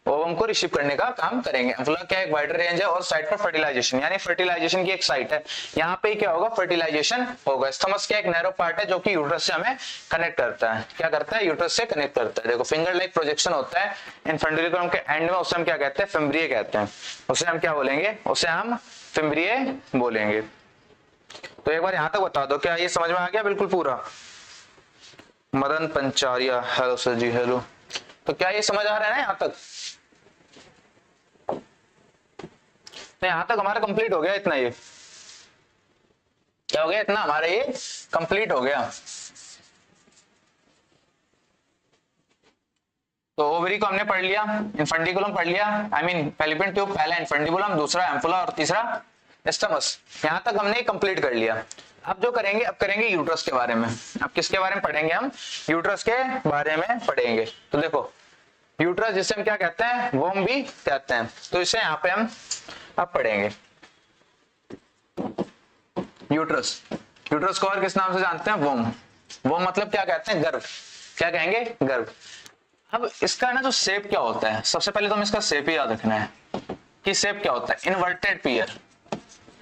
ओवम को रिसीव करने का काम करेंगे। एम्फुला क्या एक वाइडर रेंज है और साइट पर फर्टिलाइजेशन, यानी फर्टिलाइजेशन की एक साइट है, यहाँ पे क्या होगा, फर्टिलाइजेशन होगा। स्थमस क्या एक नैरो पार्ट है जो कि यूट्रस से हमें कनेक्ट करता है, क्या करता है, यूट्रस से कनेक्ट करता है। देखो फिंगर लाइक प्रोजेक्शन होता है इनफेंडिबुलम के एंड में, उसे हम क्या कहते हैं, फिम्ब्रिय कहते हैं, उसे हम क्या बोलेंगे, उसे हम फिम्ब्रिय बोलेंगे। तो एक बार यहां तक बता दो, क्या ये समझ में आ गया बिल्कुल पूरा। मदन पंचारिया, हेलो सर जी, हेलो। तो क्या ये समझ आ रहा है ना यहां तक, तो यहां तक हमारा कंप्लीट हो गया, इतना ये क्या हो गया, इतना हमारा ये कंप्लीट हो गया। तो ओवरी को हमने पढ़ लिया, इनफेंडिबुलम पढ़ लिया, आई मीन फैलोपियन ट्यूब, पहला इनफेंडिबुलम, दूसरा एम्फुला और तीसरा इस्थमस, यहां तक हमने कंप्लीट कर लिया। अब जो करेंगे, अब करेंगे यूट्रस के बारे में। अब किसके बारे में पढ़ेंगे हम, यूट्रस के बारे में पढ़ेंगे। तो देखो यूट्रस जिसे हम क्या कहते हैं, वोम भी कहते हैं, तो इसे यहाँ पे हम अब पढ़ेंगे। यूट्रस, यूट्रस को और किस नाम से जानते हैं, वोम। वोम मतलब क्या कहते हैं, गर्भ, क्या कहेंगे, गर्भ। अब इसका ना जो शेप क्या होता है, सबसे पहले तो हमें इसका शेप ही याद रखना है कि शेप क्या होता है, इन्वर्टेड पियर,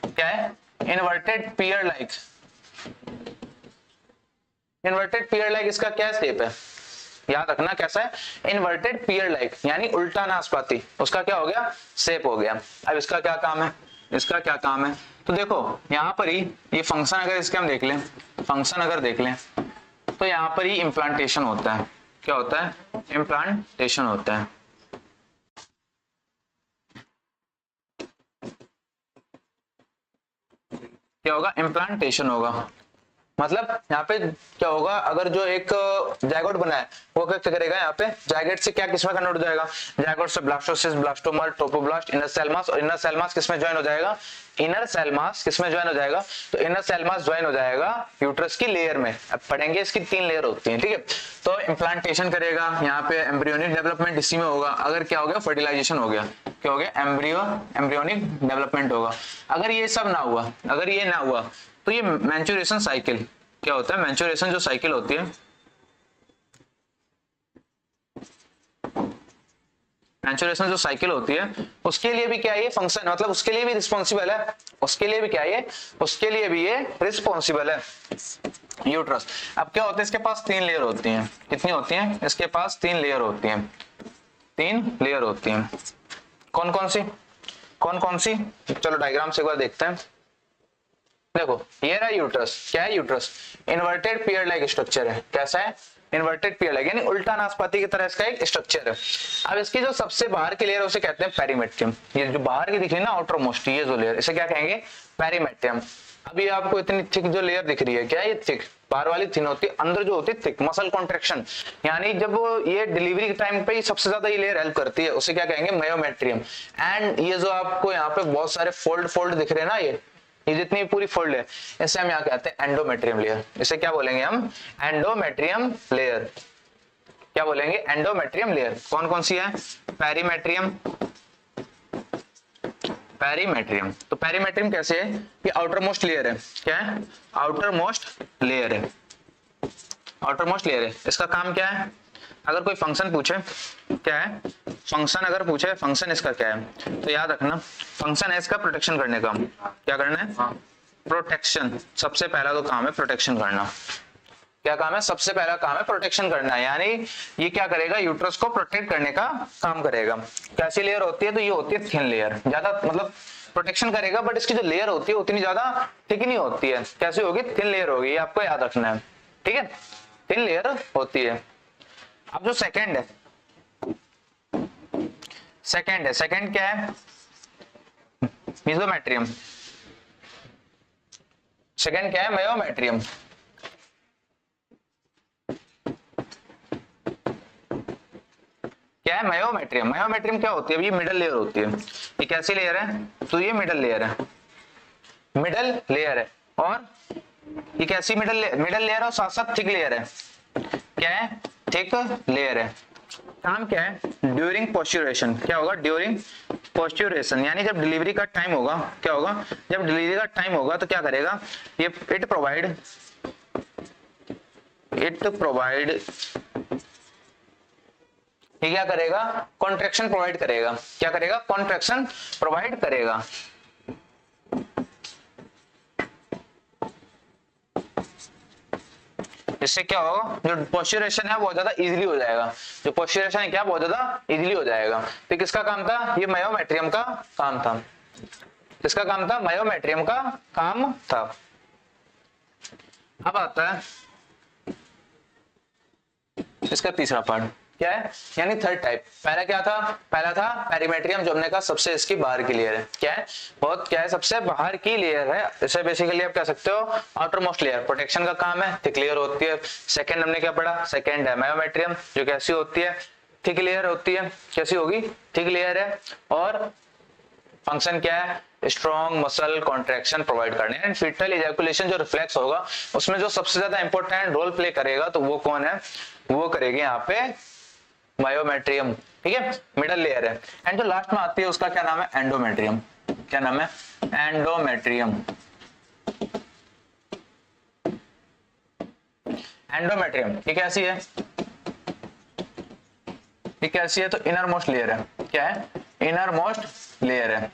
क्या है, इन्वर्टेड पियर लाइक, इन्वर्टेड पियर लाइक इसका क्या शेप है, याद रखना कैसा है, इन्वर्टेड पियर लाइक, यानी उल्टा नाशपाती, उसका क्या हो गया, शेप हो गया। अब इसका क्या काम है, इसका क्या काम है, तो देखो यहां पर ही ये फंक्शन अगर इसके हम देख लें, फंक्शन अगर देख लें, तो यहां पर ही इम्प्लांटेशन होता है, क्या होता है, इम्प्लांटेशन होता है। क्या होगा, इम्प्लांटेशन होगा, मतलब यहाँ पे क्या होगा, अगर जो एक जायगोट बना है वो क्या करेगा, यहाँ पे जायगोट से क्या किसमें कन्वर्ट हो जाएगा, जायगोट से blastocyst, blastoma, trophoblast, inner cell mass, और इनर सेल मास किसमें ज्वाइन हो जाएगा, इनर सेल मास किसमें ज्वाइन हो जाएगा, तो इनर सेल मास ज्वाइन हो जाएगा यूट्रस की लेयर में। अब पढ़ेंगे इसकी 3 लेयर होती है, ठीक है। तो इम्प्लांटेशन करेगा, यहाँ पे एम्ब्रियोनिक डेवलपमेंट इसी में होगा, अगर क्या हो गया, फर्टिलाइजेशन हो गया, क्या हो गया, एम्ब्रियोनिक डेवलपमेंट होगा। अगर ये सब ना हुआ, अगर ये ना हुआ, तो ये मैच्योरेशन साइकिल क्या होता है, मैच्योरेशन जो साइकिल होती है, मैच्योरेशन जो साइकिल होती है, उसके लिए भी क्या ये फंक्शन, मतलब उसके लिए भी रिस्पॉन्सिबल है, उसके लिए भी क्या ये, उसके लिए भी ये रिस्पॉन्सिबल है यूट्रस। अब क्या होता है, इसके पास 3 लेयर होती हैं, कितनी होती हैं, इसके पास 3 लेयर होती हैं, 3 लेयर होती हैं। कौन कौन सी, कौन कौन सी, चलो डायग्राम से एक बार देखते हैं। देखो ये रहा यूट्रस, क्या है यूट्रस, इन्वर्टेड पियर लाइक स्ट्रक्चर है, कैसा है, इन्वर्टेड पियर लाइक, यानी उल्टा नाशपाती की तरह इसका एक स्ट्रक्चर है। अब इसकी जो सबसे बाहर की लेयर उसे कहते हैं पेरीमेट्रियम, ये जो बाहर की दिख रही है ना, आउटर मोस्ट, ये जो लेयर, इसे क्या कहेंगे, पेरीमेट्रियम। अभी आपको इतनी थिक जो लेयर दिख रही है, क्या है ये थिक, बाहर वाली थिन होती है, अंदर जो होती है थिक, मसल कॉन्ट्रैक्शन, यानी जब ये डिलीवरी के टाइम पे सबसे ज्यादा ये लेयर हेल्प करती है, उसे क्या कहेंगे, मायोमेट्रियम। एंड ये जो आपको यहाँ पे बहुत सारे फोल्ड दिख रहे हैं ना, ये जितनी पूरी फोल्ड है, इसे हम यहाँ कहते हैं एंडोमेट्रियम लेयर। इसे क्या बोलेंगे हम, एंडोमेट्रियम लेयर, क्या बोलेंगे, एंडोमेट्रियम लेयर। कौन कौन सी है, पेरीमेट्रियम, पेरीमेट्रियम। तो पेरीमेट्रियम कैसे है, ये आउटर मोस्ट लेयर है, क्या है, आउटर मोस्ट लेयर है, आउटर मोस्ट लेयर है। इसका काम क्या है, अगर कोई फंक्शन पूछे, क्या है फंक्शन, अगर पूछे फंक्शन इसका क्या है, तो याद रखना फंक्शन है इसका प्रोटेक्शन करने का, क्या करना है, प्रोटेक्शन, सबसे पहला तो काम है प्रोटेक्शन करना, क्या काम है? सबसे पहला काम है प्रोटेक्शन करना है, यानी ये क्या करेगा? यूट्रस को प्रोटेक्ट करने का काम करेगा। कैसी लेयर होती है? तो ये होती है थिन लेयर, ज्यादा मतलब प्रोटेक्शन करेगा, बट इसकी जो लेयर होती है उतनी ज्यादा थिक नहीं होती है। कैसी होगी? थिन लेयर होगी, ये आपको याद रखना है, ठीक है, थिन लेयर होती है। अब जो सेकंड है, सेकंड क्या है? मेसोमेट्रियम। सेकंड क्या है? मेयोमेट्रियम। क्या है? मेयोमेट्रियम। मेयोमेट्रियम क्या होती है? ये मिडल लेयर होती है। ये कैसी लेयर है? तो ये मिडल लेयर है, मिडल लेयर है। और ये कैसी मिडल लेयर और साथ साथ थिक लेयर है। क्या है? थिक लेयर है। काम क्या है? ड्यूरिंग पोस्चुरेशन। क्या होगा? ड्यूरिंग पोस्चुरेशन, यानी जब डिलीवरी का टाइम होगा, क्या होगा? जब डिलीवरी का टाइम होगा तो क्या करेगा? ये इट प्रोवाइड ये क्या करेगा? कॉन्ट्रैक्शन प्रोवाइड करेगा। क्या करेगा? कॉन्ट्रैक्शन प्रोवाइड करेगा। इससे क्या होगा? जो पोस्चुरेशन है बहुत ज्यादा इजीली हो जाएगा। जो पोस्चुरेशन है क्या? बहुत ज्यादा इजीली हो जाएगा। तो किसका काम था? ये मेयोमेट्रियम का काम था। किसका काम था? मेयोमेट्रियम का काम था। अब आता है इसका तीसरा पार्ट, क्या है? यानी थर्ड टाइप। पहला क्या था? पहला था पेरीमेट्रियम, जो हमने कहा सबसे इसकी बाहर की लेयर है। क्या है? बहुत क्या है? सबसे बाहर की लेयर है। इसे बेसिकली आप कह सकते हो आउटर मोस्ट लेयर। प्रोटेक्शन का काम है, थिक लेयर होती है। सेकंड हमने क्या पढ़ा? सेकंड है मेयोमेट्रियम, जो कैसी होती है? थिक लेयर होती है। कैसी होगी? थिक लेयर है। और फंक्शन क्या है? स्ट्रॉन्ग मसल कॉन्ट्रैक्शन प्रोवाइड करने। एंड फीटल इजैकुलेशन जो रिफ्लेक्स होगा उसमें जो सबसे ज्यादा इंपॉर्टेंट रोल प्ले करेगा, तो वो कौन है? वो करेगी यहाँ पे मेयोमेट्रियम, ठीक है, मिडल लेयर है। एंड जो लास्ट में आती है उसका क्या नाम है? एंडोमेट्रियम। क्या नाम है? एंडोमेट्रियम। एंडोमेट्रियम ये कैसी है? ये कैसी है? तो इनर मोस्ट लेयर है। क्या है? इनर मोस्ट लेयर है।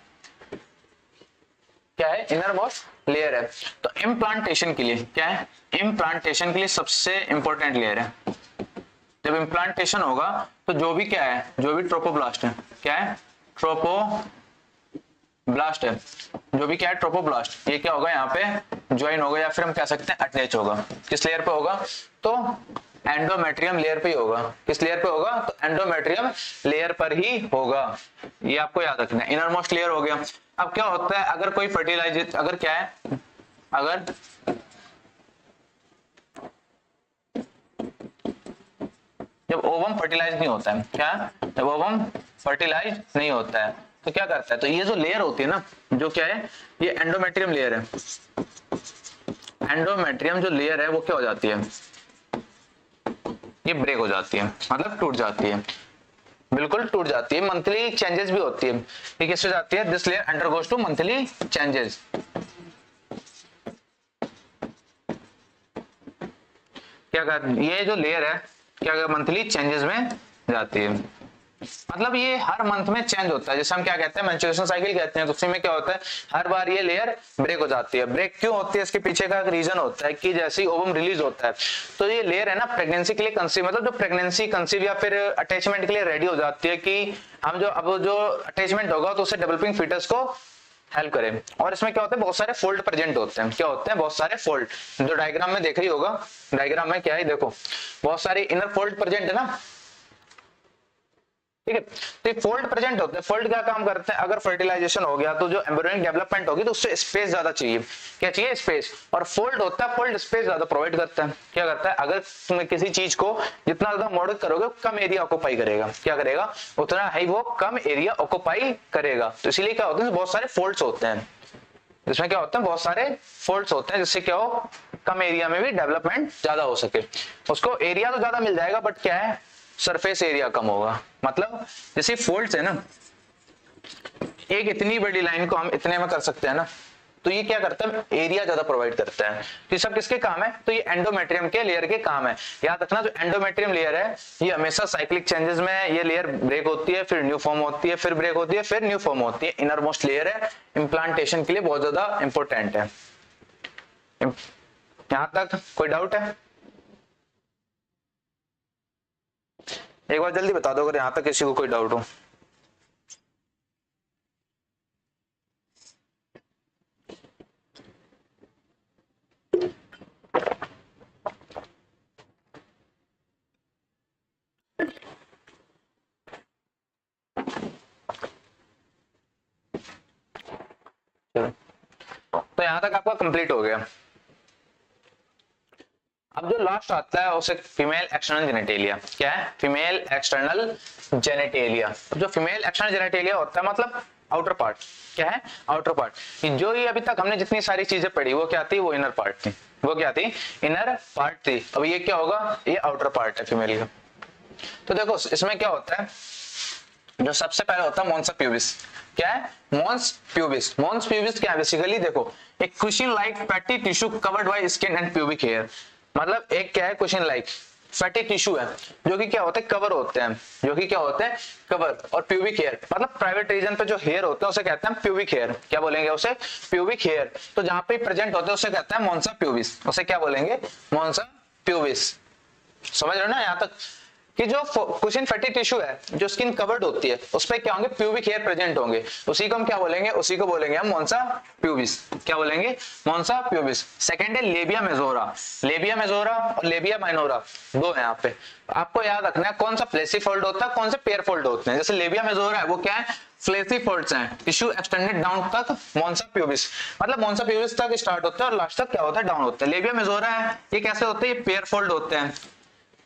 क्या है? इनर मोस्ट लेयर है। तो इम्प्लांटेशन के लिए क्या है? इम्प्लांटेशन के लिए सबसे इंपॉर्टेंट लेयर है। जब इम्प्लांटेशन होगा तो जो भी क्या है? जो भी ट्रोपोब्लास्ट है। क्या है? ट्रोपोब्लास्ट है। जो भी क्या है? ट्रोपोब्लास्ट। ये क्या होगा? यहाँ पे ज्वाइन होगा, या फिर हम कह सकते हैं अटैच होगा। किस लेयर पे होगा? तो एंडोमेट्रियम लेयर पे ही होगा। किस लेयर पे होगा? तो एंडोमेट्रियम लेयर पर ही होगा। ये आपको याद रखना है। इनर मोस्ट लेयर हो गया। अब क्या होता है? अगर कोई फर्टिलाइज, अगर क्या है, अगर जब ओवम फर्टिलाइज नहीं होता है, क्या? जब ओवम फर्टिलाइज नहीं होता है तो क्या करता है? तो ये जो लेयर होती है ना, जो क्या है? ये एंडोमेट्रियम लेयर है। एंडोमेट्रियम जो लेयर है वो क्या हो जाती है? ये ब्रेक हो जाती है, मतलब टूट जाती है, बिल्कुल टूट जाती है। मंथली चेंजेस भी होती है। ये किससे जाती है? This layer undergoes to monthly changes. क्या कर, ये जो लेयर है क्या मंथली चेंजेस में जाती है। मतलब ये हर मंथ में चेंज होता है। जैसे हम क्या कहते हैं? मेंस्ट्रुएशन साइकिल कहते हैं। तो उसी में क्या होता है? हर बार ये लेयर ब्रेक हो जाती है। ब्रेक क्यों होती है? इसके पीछे का एक रीजन होता है कि जैसे ही ओवम रिलीज होता है तो ये लेयर है ना, प्रेगनेंसी के लिए कंसीव, मतलब जो प्रेगनेंसी कंसीव या फिर अटैचमेंट के लिए रेडी हो जाती है कि हम जो अब जो अटैचमेंट होगा तो उससे डेवलपिंग फीटस को हेल्प करें। और इसमें क्या होता है? बहुत सारे फोल्ड प्रेजेंट होते हैं। क्या होते हैं? बहुत सारे फोल्ड, जो डायग्राम में देख रही होगा। डायग्राम में क्या है? देखो बहुत सारे इनर फोल्ड प्रेजेंट है ना, ठीक है। तो ये फोल्ड प्रेजेंट होते हैं। फोल्ड क्या काम करते हैं? अगर फर्टिलाइजेशन हो गया तो जो एम्ब्रियोनिक डेवलपमेंट होगी तो उससे स्पेस ज्यादा चाहिए। क्या चाहिए? स्पेस। और फोल्ड होता है, फोल्ड स्पेस ज्यादा प्रोवाइड करता है। क्या करता है? अगर तुम किसी चीज को जितना ज्यादा मॉडल करोगे कम एरिया ऑक्यूपाई करेगा। क्या करेगा? उतना ही वो कम एरिया ऑक्यूपाई करेगा। तो इसीलिए क्या होता है? बहुत सारे फोल्ड्स होते हैं। इसमें क्या होता है? बहुत सारे फोल्ड्स होते हैं, जिससे क्या हो? कम एरिया में भी डेवलपमेंट ज्यादा हो सके। उसको एरिया तो ज्यादा मिल जाएगा, बट क्या है? सरफेस एरिया कम होगा। मतलब जैसे फोल्ड्स है ना, एक इतनी बड़ी लाइन को हम इतने में कर सकते हैं ना, तो ये क्या करता है? एरिया ज्यादा प्रोवाइड करता है। तो ये सब किसके काम है? तो ये एंडोमेट्रियम के लेयर के काम है। याद रखना, जो एंडोमेट्रियम लेयर है ये हमेशा साइक्लिक चेंजेस में ये लेयर ब्रेक होती है, फिर न्यू फॉर्म होती है, फिर ब्रेक होती है, फिर न्यू फॉर्म होती है। इनर मोस्ट लेयर है, इम्प्लांटेशन के लिए बहुत ज्यादा इंपॉर्टेंट है। यहां तक कोई डाउट है? एक बार जल्दी बता दो अगर यहाँ तक किसी को कोई डाउट हो। तो यहां तक आपका कंप्लीट हो गया। अब जो लास्ट आता है उसे फीमेल एक्सटर्नल जेनेटेलिया। क्या है? Female external genitalia. जो फीमेल एक्सटर्नल जेनेटेलिया होता है मतलब आउटर पार्ट। क्या है? Outer part. जो ये अभी तक हमने जितनी सारी चीजें पढ़ी वो क्या थी? वो इनर पार्ट थी। वो क्या थी? इनर पार्ट थी। अब ये क्या होगा? ये आउटर पार्ट है फीमेल का। तो देखो इसमें क्या होता है, जो सबसे पहले होता है मोन्सा प्यूबिस। क्या है? मोन्स प्यूबिस। मोन्स प्यूबिस क्या है? बेसिकली देखो एक cushion like fatty tissue covered by skin and pubic hair. मतलब एक क्या है? कुशन लाइक फैटी टिश्यू है जो कि क्या होते हैं? कवर होते हैं। जो कि क्या होते हैं? कवर। और प्यूबिक हेयर मतलब प्राइवेट रीजन पे जो हेयर होते हैं उसे कहते हैं प्यूबिक हेयर। क्या बोलेंगे उसे? Pubic hair. तो जहां पे प्रेजेंट होते हैं उसे कहते हैं मोन्सा प्यूबिस। उसे क्या बोलेंगे? मोन्सा प्यूबिस। समझ रहे हो ना यहाँ तक कि जो कुशन फैटी टिश्यू है जो स्किन कवर्ड होती है उस पर क्या होंगे? प्यूबिक हेयर प्रेजेंट होंगे। उसी को हम क्या बोलेंगे? उसी को बोलेंगे हम मोन्सा प्यूबिस। क्या बोलेंगे? मोन्सा प्यूबिस। सेकंड है लेबिया मेजोरा। लेबिया मेजोरा और लेबिया माइनोरा दो है यहाँ पे। आपको याद रखना है कौन सा फ्लेसी फोल्ड होता है, कौन से पेयर फोल्ड होते हैं। जैसे लेबिया मेजोरा है वो क्या है? फ्लेसी फोल्ड्स हैं। टिश्यू एक्सटेंडेड डाउन तक मोन्सा प्यूबिस। मतलब मोन्सा प्यूबिस तक स्टार्ट होता है और लास्ट तक क्या होता है? डाउन होता है। लेबिया मेजोरा है ये कैसे होते हैं? ये पेयर फोल्ड होते हैं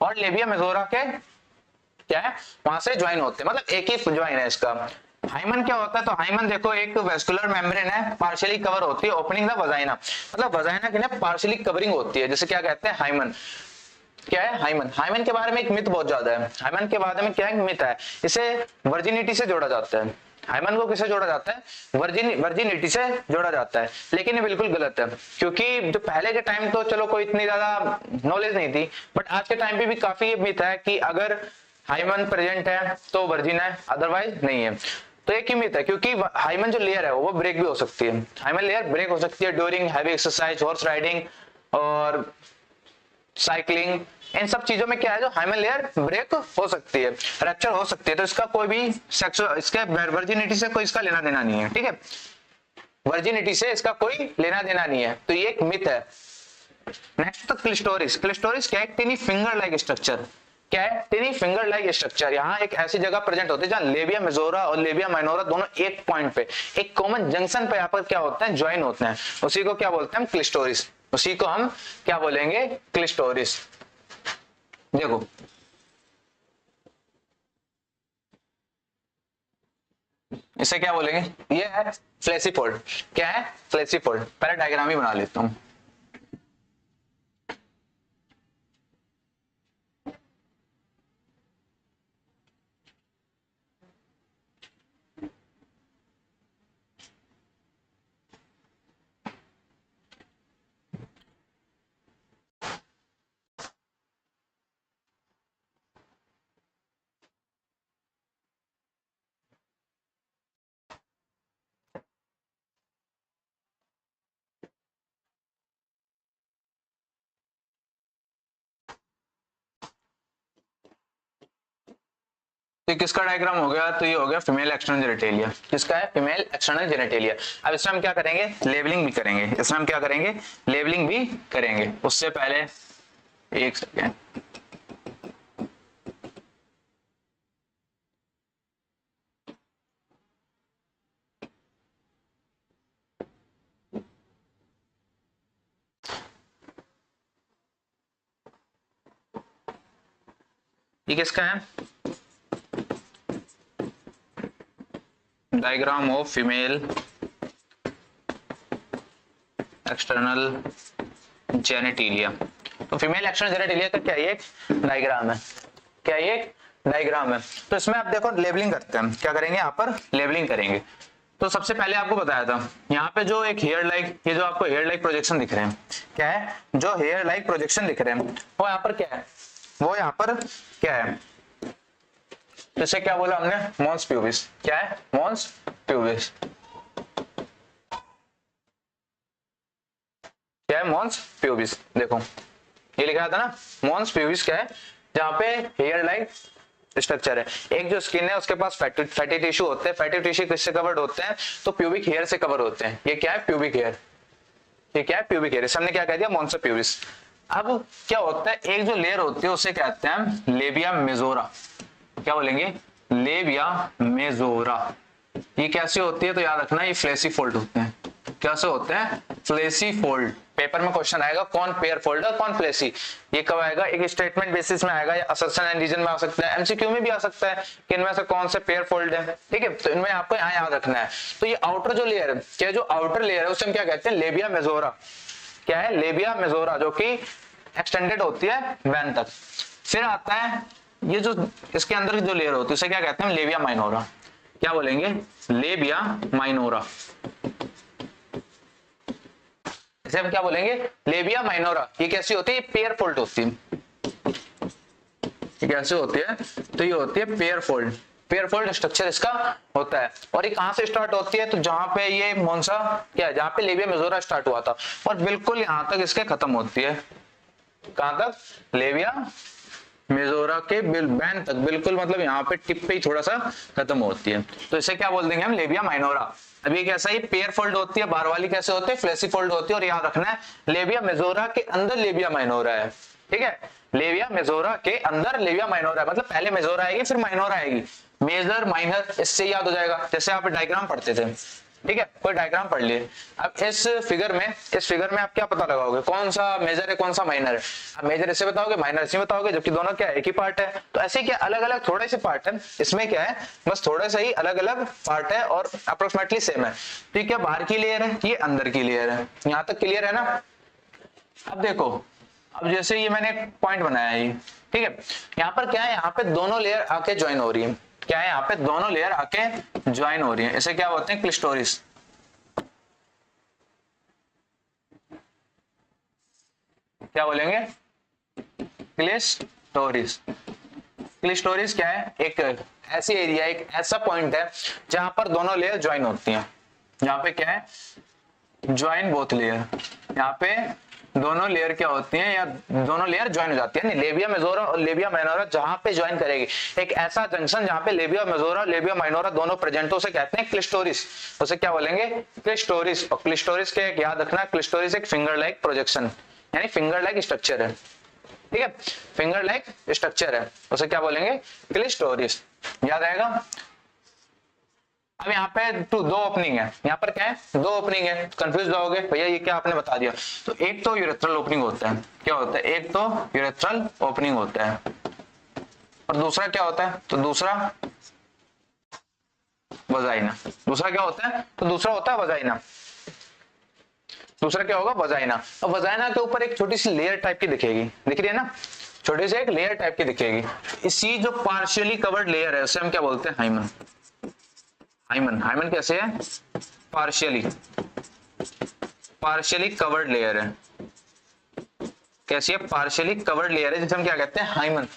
और लेबिया मेजोरा के क्या है? वहां से ज्वाइन होते हैं। मतलब एक ही ज्वाइन है इसका। हाइमन क्या होता है? तो हाइमन देखो एक वेस्कुलर मेम्ब्रेन है, पार्शियली कवर होती है, ओपनिंग द वजाइना। मतलब वजाइना की ना पार्शियली कवरिंग होती है, जैसे क्या कहते हैं? हाइमन। क्या है? हाइमन। हाइमन के बारे में एक मिथ बहुत ज्यादा है। हाइमन के बारे में क्या है? मिथ है। इसे वर्जिनिटी से जोड़ा जाता है। हाइमन को किसे जोड़ा जाता है? वर्जिनिटी से जोड़ा जाता है। लेकिन ये बिल्कुल गलत है क्योंकि जो पहले के टाइम तो चलो कोई इतनी ज्यादा नॉलेज नहीं थी, बट आज के टाइम पे भी काफी ये मिथ है कि अगर हाइमन प्रेजेंट है तो वर्जिन है, अदरवाइज नहीं है। तो एक ही मिथ है क्योंकि हाइमन जो लेयर है वो ब्रेक भी हो सकती है। हाइमन लेयर ब्रेक हो सकती है during heavy exercise, horse riding और साइकिलिंग। इन सब चीजों में क्या है? जो हाइमन लेयर ब्रेक हो सकती है, रैप्चर हो सकती है। तो इसका कोई भी इसके वर्जिनिटी से कोई इसका लेना देना नहीं है। ठीक है? वर्जिनिटी से इसका कोई लेना देना नहीं है। तो ये एक मिथ है। नेक्स्ट तो क्लिस्टोरिस। क्लिस्टोरिस क्या है? टिनी फिंगर लाइक स्ट्रक्चर। क्या है? टिनी फिंगर लाइक स्ट्रक्चर। यहाँ एक ऐसी जगह प्रेजेंट होती है जहाँ लेबिया मेजोरा और लेबिया माइनोरा दोनों एक पॉइंट पे, एक कॉमन जंक्शन पे यहाँ पर क्या होते हैं? ज्वाइन होते हैं। उसी को क्या बोलते हैं? क्लिस्टोरिस। उसी को हम क्या बोलेंगे? क्लिस्टोरिस। देखो इसे क्या बोलेंगे? ये है फ्लेसिफोल्ड। क्या है? फ्लेसिफोल्ड। पहले डायग्राम ही बना लेता हूं। तो किसका डायग्राम हो गया? तो ये हो गया फीमेल एक्सटर्नल जेनेटेलिया। किसका है? Female external genitalia. अब इसमें हम क्या करेंगे? लेबलिंग भी करेंगे। इसमें हम क्या करेंगे? लेबलिंग भी करेंगे। उससे पहले एक सेकेंड, ये किसका है? Diagram of female external genitalia. तो फीमेल एक्सटर्नल जेनेटेलिया का क्या ये डायग्राम है? क्या ये डायग्राम है? तो इसमें आप देखो लेबलिंग करते हैं। क्या करेंगे? यहाँ पर लेबलिंग करेंगे। तो सबसे पहले आपको बताया था यहाँ पे जो एक हेयर लाइक, ये जो आपको हेयर लाइक प्रोजेक्शन दिख रहे हैं, क्या है? जो हेयर लाइक प्रोजेक्शन दिख रहे हैं वो यहाँ पर क्या है? वो यहाँ पर क्या है? तो इसे क्या बोला हमने? Mons pubis. क्या है? Mons pubis. क्या है? Mons pubis. देखो ये लिखा था ना मॉन्स प्यूबिस। क्या है? जहां पे हेयर लाइक स्ट्रक्चर है। एक जो स्किन है उसके पास फैटी टिश्यू होते हैं। फैटी टिश्यू किससे कवर्ड होते हैं? तो प्यूबिक हेयर से कवर होते हैं। ये क्या है? Pubic hair. ये क्या है? Pubic hair. हमने क्या कह दिया? Mons pubis. अब क्या होता है, एक जो लेयर होती है उसे कहते हैं लेबिया मेजोरा। क्या बोलेंगे? Labia majora. ये कैसे होती है? तो याद रखना ये फ्लेसी फोल्ड होते हैं। कैसे होते हैं? Fleshy fold. पेपर में क्वेश्चन आएगा कौन पेयर फोल्ड है कौन फ्लेसी। ये कब आएगा? एक स्टेटमेंट बेसिस में आएगा या असर्शन एंड रीजन में आ सकता है, एमसीक्यू में भी आ सकता है कि इनमें से कौन से पेयर फोल्ड है। ठीक है, तो इनमें आपको यहाँ याद रखना है। तो ये आउटर जो लेयर है, क्या जो आउटर लेयर है उसे हम क्या कहते हैं? Labia majora. क्या है? लेबिया मेजोरा, जो कि एक्सटेंडेड होती है वैन तक। फिर आता है ये जो इसके अंदर की जो लेयर होती है उसे क्या कहते हैं? Labia minora. क्या बोलेंगे? Labia minora. इसे हम क्या बोलेंगे? Labia minora. ये कैसी होती है? पेयर फोल्ड होती है। ये कैसे होती है? तो ये होती है pair fold. Pair fold structure इसका होता है। और ये कहां से स्टार्ट होती है? तो जहां पे ये मोन्सा क्या है, जहां पे लेबिया मेजोरा स्टार्ट हुआ था और बिल्कुल यहां तक इसके खत्म होती है। कहां तक? लेबिया मेजोरा के बैन तक, बिल्कुल मतलब यहाँ पे टिप पे ही थोड़ा सा खत्म होती है। तो इसे क्या बोल देंगे हम? Labia minora. अब ये कैसा? ये पेयर फोल्ड होती है। बाहर वाली कैसे होती है? फ्लेसी फोल्ड होती है। और याद रखना है लेबिया मेजोरा के अंदर लेबिया माइनोरा है। ठीक है, लेबिया मेजोरा के अंदर लेबिया माइनोरा है, मतलब पहले मेजोरा आएगी फिर माइनोरा आएगी। मेजर माइनर इससे याद हो जाएगा, जैसे आप डायग्राम पढ़ते थे। ठीक है, कोई डायग्राम पढ़ लिए। अब इस फिगर में आप क्या पता लगाओगे? कौन सा मेजर है कौन सा माइनर है? आप मेजर इसे बताओगे, माइनर इसे बताओगे, जबकि दोनों क्या एक ही पार्ट है। तो ऐसे क्या अलग अलग थोड़े से पार्ट है, इसमें क्या है बस थोड़े से ही अलग अलग पार्ट है और अप्रोक्सीमेटली सेम है। तो ये क्या बाहर की लेयर है, ये अंदर की लेयर है। यहाँ तक क्लियर है ना? अब देखो, अब जैसे ये मैंने पॉइंट बनाया है, ठीक है, यहाँ पर क्या है, यहाँ पे दोनों लेयर आके ज्वाइन हो रही है। क्या है? यहाँ पे दोनों लेयर आके ज्वाइन हो रही है। इसे क्या बोलते हैं? क्लिस्टोरिस। क्या बोलेंगे? क्लिस्टोरिस। क्लिस्टोरिस क्या है? एक ऐसी एरिया, एक ऐसा पॉइंट है जहां पर दोनों लेयर ज्वाइन होती हैं। यहाँ पे क्या है? Join both layer. यहाँ पे दोनों लेयर क्या होती हैं, या दोनों लेयर ज्वाइन हो जाती है। लेबिया मेजोरा और लेबिया माइनोरा जहां पे ज्वाइन करेगी, एक ऐसा जंक्शन जहां पे लेबिया मेजोरा लेबिया माइनोरा दोनों प्रेजेंट हो, उसे कहते हैं क्लिस्टोरिस। उसे क्या बोलेंगे? क्लिस्टोरिस। और क्लिस्टोरिस के याद रखना, क्लिस्टोरिस एक फिंगर लाइक प्रोजेक्शन यानी फिंगर लाइक स्ट्रक्चर है। ठीक है, फिंगर लाइक स्ट्रक्चर है, उसे क्या बोलेंगे? क्लिस्टोरिस। याद आएगा? अब यहाँ पे दो ओपनिंग है। यहाँ पर क्या है? दो ओपनिंग है। कंफ्यूज होगे भैया ये क्या आपने बता दिया। तो एक तो यूरेथ्रल ओपनिंग होता है। क्या होता है? एक तो यूरेथ्रल ओपनिंग होता है और दूसरा क्या होता है? तो दूसरा वजाइना। दूसरा क्या होता है? तो दूसरा होता है वजाइना। दूसरा क्या होगा? वजाइना। और वजाइना के ऊपर एक छोटी सी लेयर टाइप की दिखेगी, दिख रही है ना? छोटी सी एक लेयर टाइप की दिखेगी। इसी जो पार्शियली कवर्ड लेयर है उसे हम क्या बोलते हैं? हाइमन। हाइमन। हाइमन कैसे है? पार्शियली कवर्ड लेयर है। कैसी है? पार्शियली कवर्ड लेयर है, जिसे हम क्या कहते हैं? हाइमन।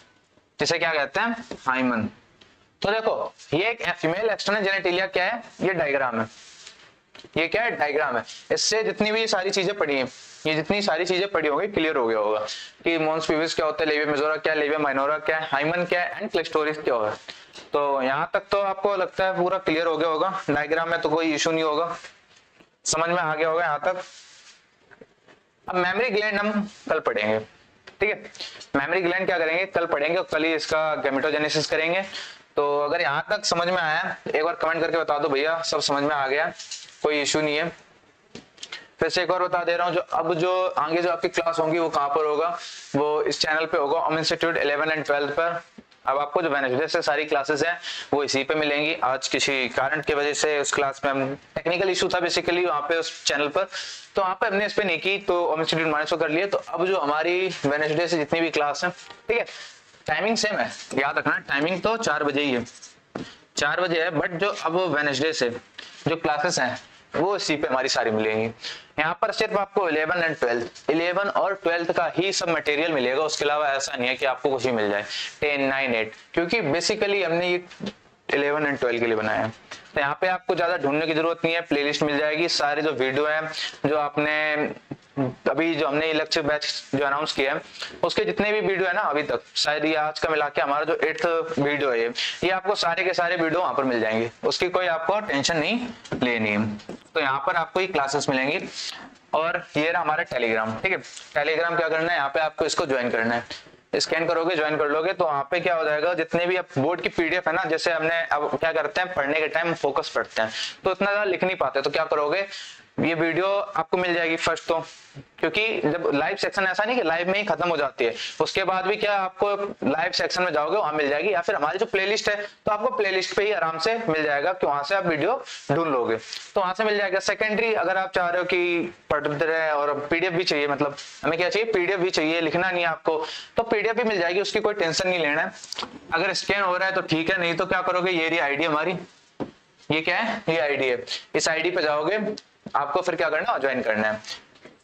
जिसे क्या कहते हैं? हाइमन। तो देखो, ये एक फीमेल एक्सटर्नल जेनेटिलिया क्या है? ये डायग्राम है। ये क्या है? डायग्राम है। इससे जितनी भी सारी चीजें पढ़ी हैं, ये जितनी सारी चीजें पढ़ी होगी, क्लियर हो गया होगा कि मॉन्स प्यूबिस क्या होता है, लेबिया मेजोरा क्या है, लेबिया माइनोरा क्या है, हाइमन क्या है एंड क्लिस्टोरिस क्या है। तो यहाँ तक तो आपको लगता है पूरा क्लियर हो गया होगा। डायग्राम में तो कोई इशू नहीं होगा, समझ में आ गया होगा यहाँ तक। अब मेमोरी ग्लैंड हम कल पढ़ेंगे। ठीक है, मेमोरी ग्लैंड क्या करेंगे? कल पढ़ेंगे और कल ही इसका गैमेटोजेनेसिस करेंगे। तो अगर यहाँ तक समझ में आया एक बार कमेंट करके बता दो भैया सब समझ में आ गया, कोई इशू नहीं है। फिर से एक और बता दे रहा हूँ, जो अब जो आगे जो आपकी क्लास होंगी वो कहाँ पर होगा? वो इस चैनल पे होगा, ओम इंस्टीट्यूट 11 एंड 12 पर। अब आपको जो वेडनेसडे से सारी क्लासेस हैं वो इसी पे मिलेंगी। आज किसी कारण की वजह से उस क्लास में हम टेक्निकल इशू था बेसिकली वहाँ पे उस चैनल पर, तो वहाँ पे हमने इस पे नहीं की, तो ओम इंस्टीट्यूट माइनस कर लिए। तो अब जो हमारी वेडनेसडे से जितनी भी क्लास है, ठीक है, टाइमिंग सेम है, याद रखना टाइमिंग तो 4 बजे ही है, 4 बजे है। बट जो अब वेडनेसडे से जो क्लासेस हैं वो इसी पे हमारी सारी मिलेंगी। यहाँ पर सिर्फ आपको 11 एंड 12, 11 और 12 का ही सब मटेरियल मिलेगा, उसके अलावा ऐसा नहीं है कि आपको कुछ भी मिल जाए 10, 9, 8, क्योंकि बेसिकली हमने ये 11 एंड 12 के लिए बनाया है। तो यहाँ पे आपको ज्यादा ढूंढने की जरूरत नहीं है, प्लेलिस्ट मिल जाएगी, सारे जो वीडियो है जो आपने अभी जो हमने लेक्चर बैच जो अनाउंस किया है उसके जितने भी वीडियो है ना अभी तक, शायद ये आज का मिला के हमारा जो 8th वीडियो है ये आपको सारे के सारे वीडियो वहां पर मिल जाएंगे, उसकी कोई आपको टेंशन नहीं लेनी है। तो यहाँ पर आपको ये क्लासेस मिलेंगी। और ये रहा हमारा टेलीग्राम, ठीक है। टेलीग्राम क्या करना है, यहाँ पे आपको इसको ज्वाइन करना है, स्कैन करोगे ज्वाइन कर लोगे तो वहाँ पे क्या हो जाएगा, जितने भी अब बोर्ड की पीडीएफ है ना, जैसे हमने अब क्या करते हैं पढ़ने के टाइम फोकस पढ़ते हैं तो इतना ज्यादा लिख नहीं पाते, तो क्या करोगे ये वीडियो आपको मिल जाएगी फर्स्ट तो, क्योंकि जब लाइव सेक्शन ऐसा नहीं कि लाइव में ही खत्म हो जाती है, उसके बाद भी क्या आपको लाइव सेक्शन में जाओगे वहां मिल जाएगी, या फिर हमारी जो प्लेलिस्ट है तो आपको प्लेलिस्ट पे ही आराम से मिल जाएगा कि वहां से आप वीडियो ढूंढ लोगे तो वहां से मिल जाएगा। सेकेंडरी अगर आप चाह रहे हो कि पढ़ते रहे और पीडीएफ भी चाहिए, मतलब हमें क्या चाहिए पीडीएफ भी चाहिए, लिखना नहीं है आपको, तो पीडीएफ भी मिल जाएगी, उसकी कोई टेंशन नहीं लेना है। अगर स्कैन हो रहा है तो ठीक है, नहीं तो क्या करोगे, ये रही आईडी हमारी, ये क्या है, ये आईडी है, इस आईडी पे जाओगे आपको फिर क्या करना है ज्वाइन करना है।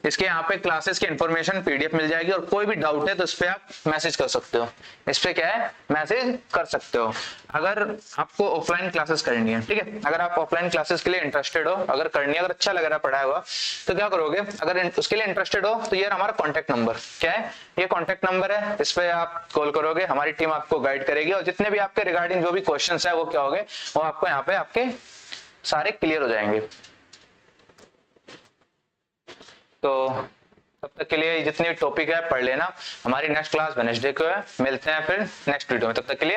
इसके यहाँ पे क्लासेस की इंफॉर्मेशन पीडीएफ मिल जाएगी और कोई भी डाउट है तो इस पे आप मैसेज कर सकते हो, इस पे क्या है मैसेज कर सकते हो। अगर आपको ऑफलाइन क्लासेस करनी है, ठीक है, अगर आप ऑफलाइन क्लासेस के लिए इंटरेस्टेड हो, अगर करनी है, अगर अच्छा लग रहा है पढ़ाया हुआ तो क्या करोगे, अगर उसके लिए इंटरेस्टेड हो तो ये हमारा कॉन्टेक्ट नंबर क्या है, ये कॉन्टेक्ट नंबर है, इस पे आप कॉल करोगे, हमारी टीम आपको गाइड करेगी और जितने भी आपके रिगार्डिंग जो भी क्वेश्चन है वो क्या होंगे, वो आपको यहाँ पे आपके सारे क्लियर हो जाएंगे। तो तब तक के लिए जितने टॉपिक है पढ़ लेना, हमारी नेक्स्ट क्लास वेडनेसडे को है, मिलते हैं फिर नेक्स्ट वीडियो में, तब तक के लिए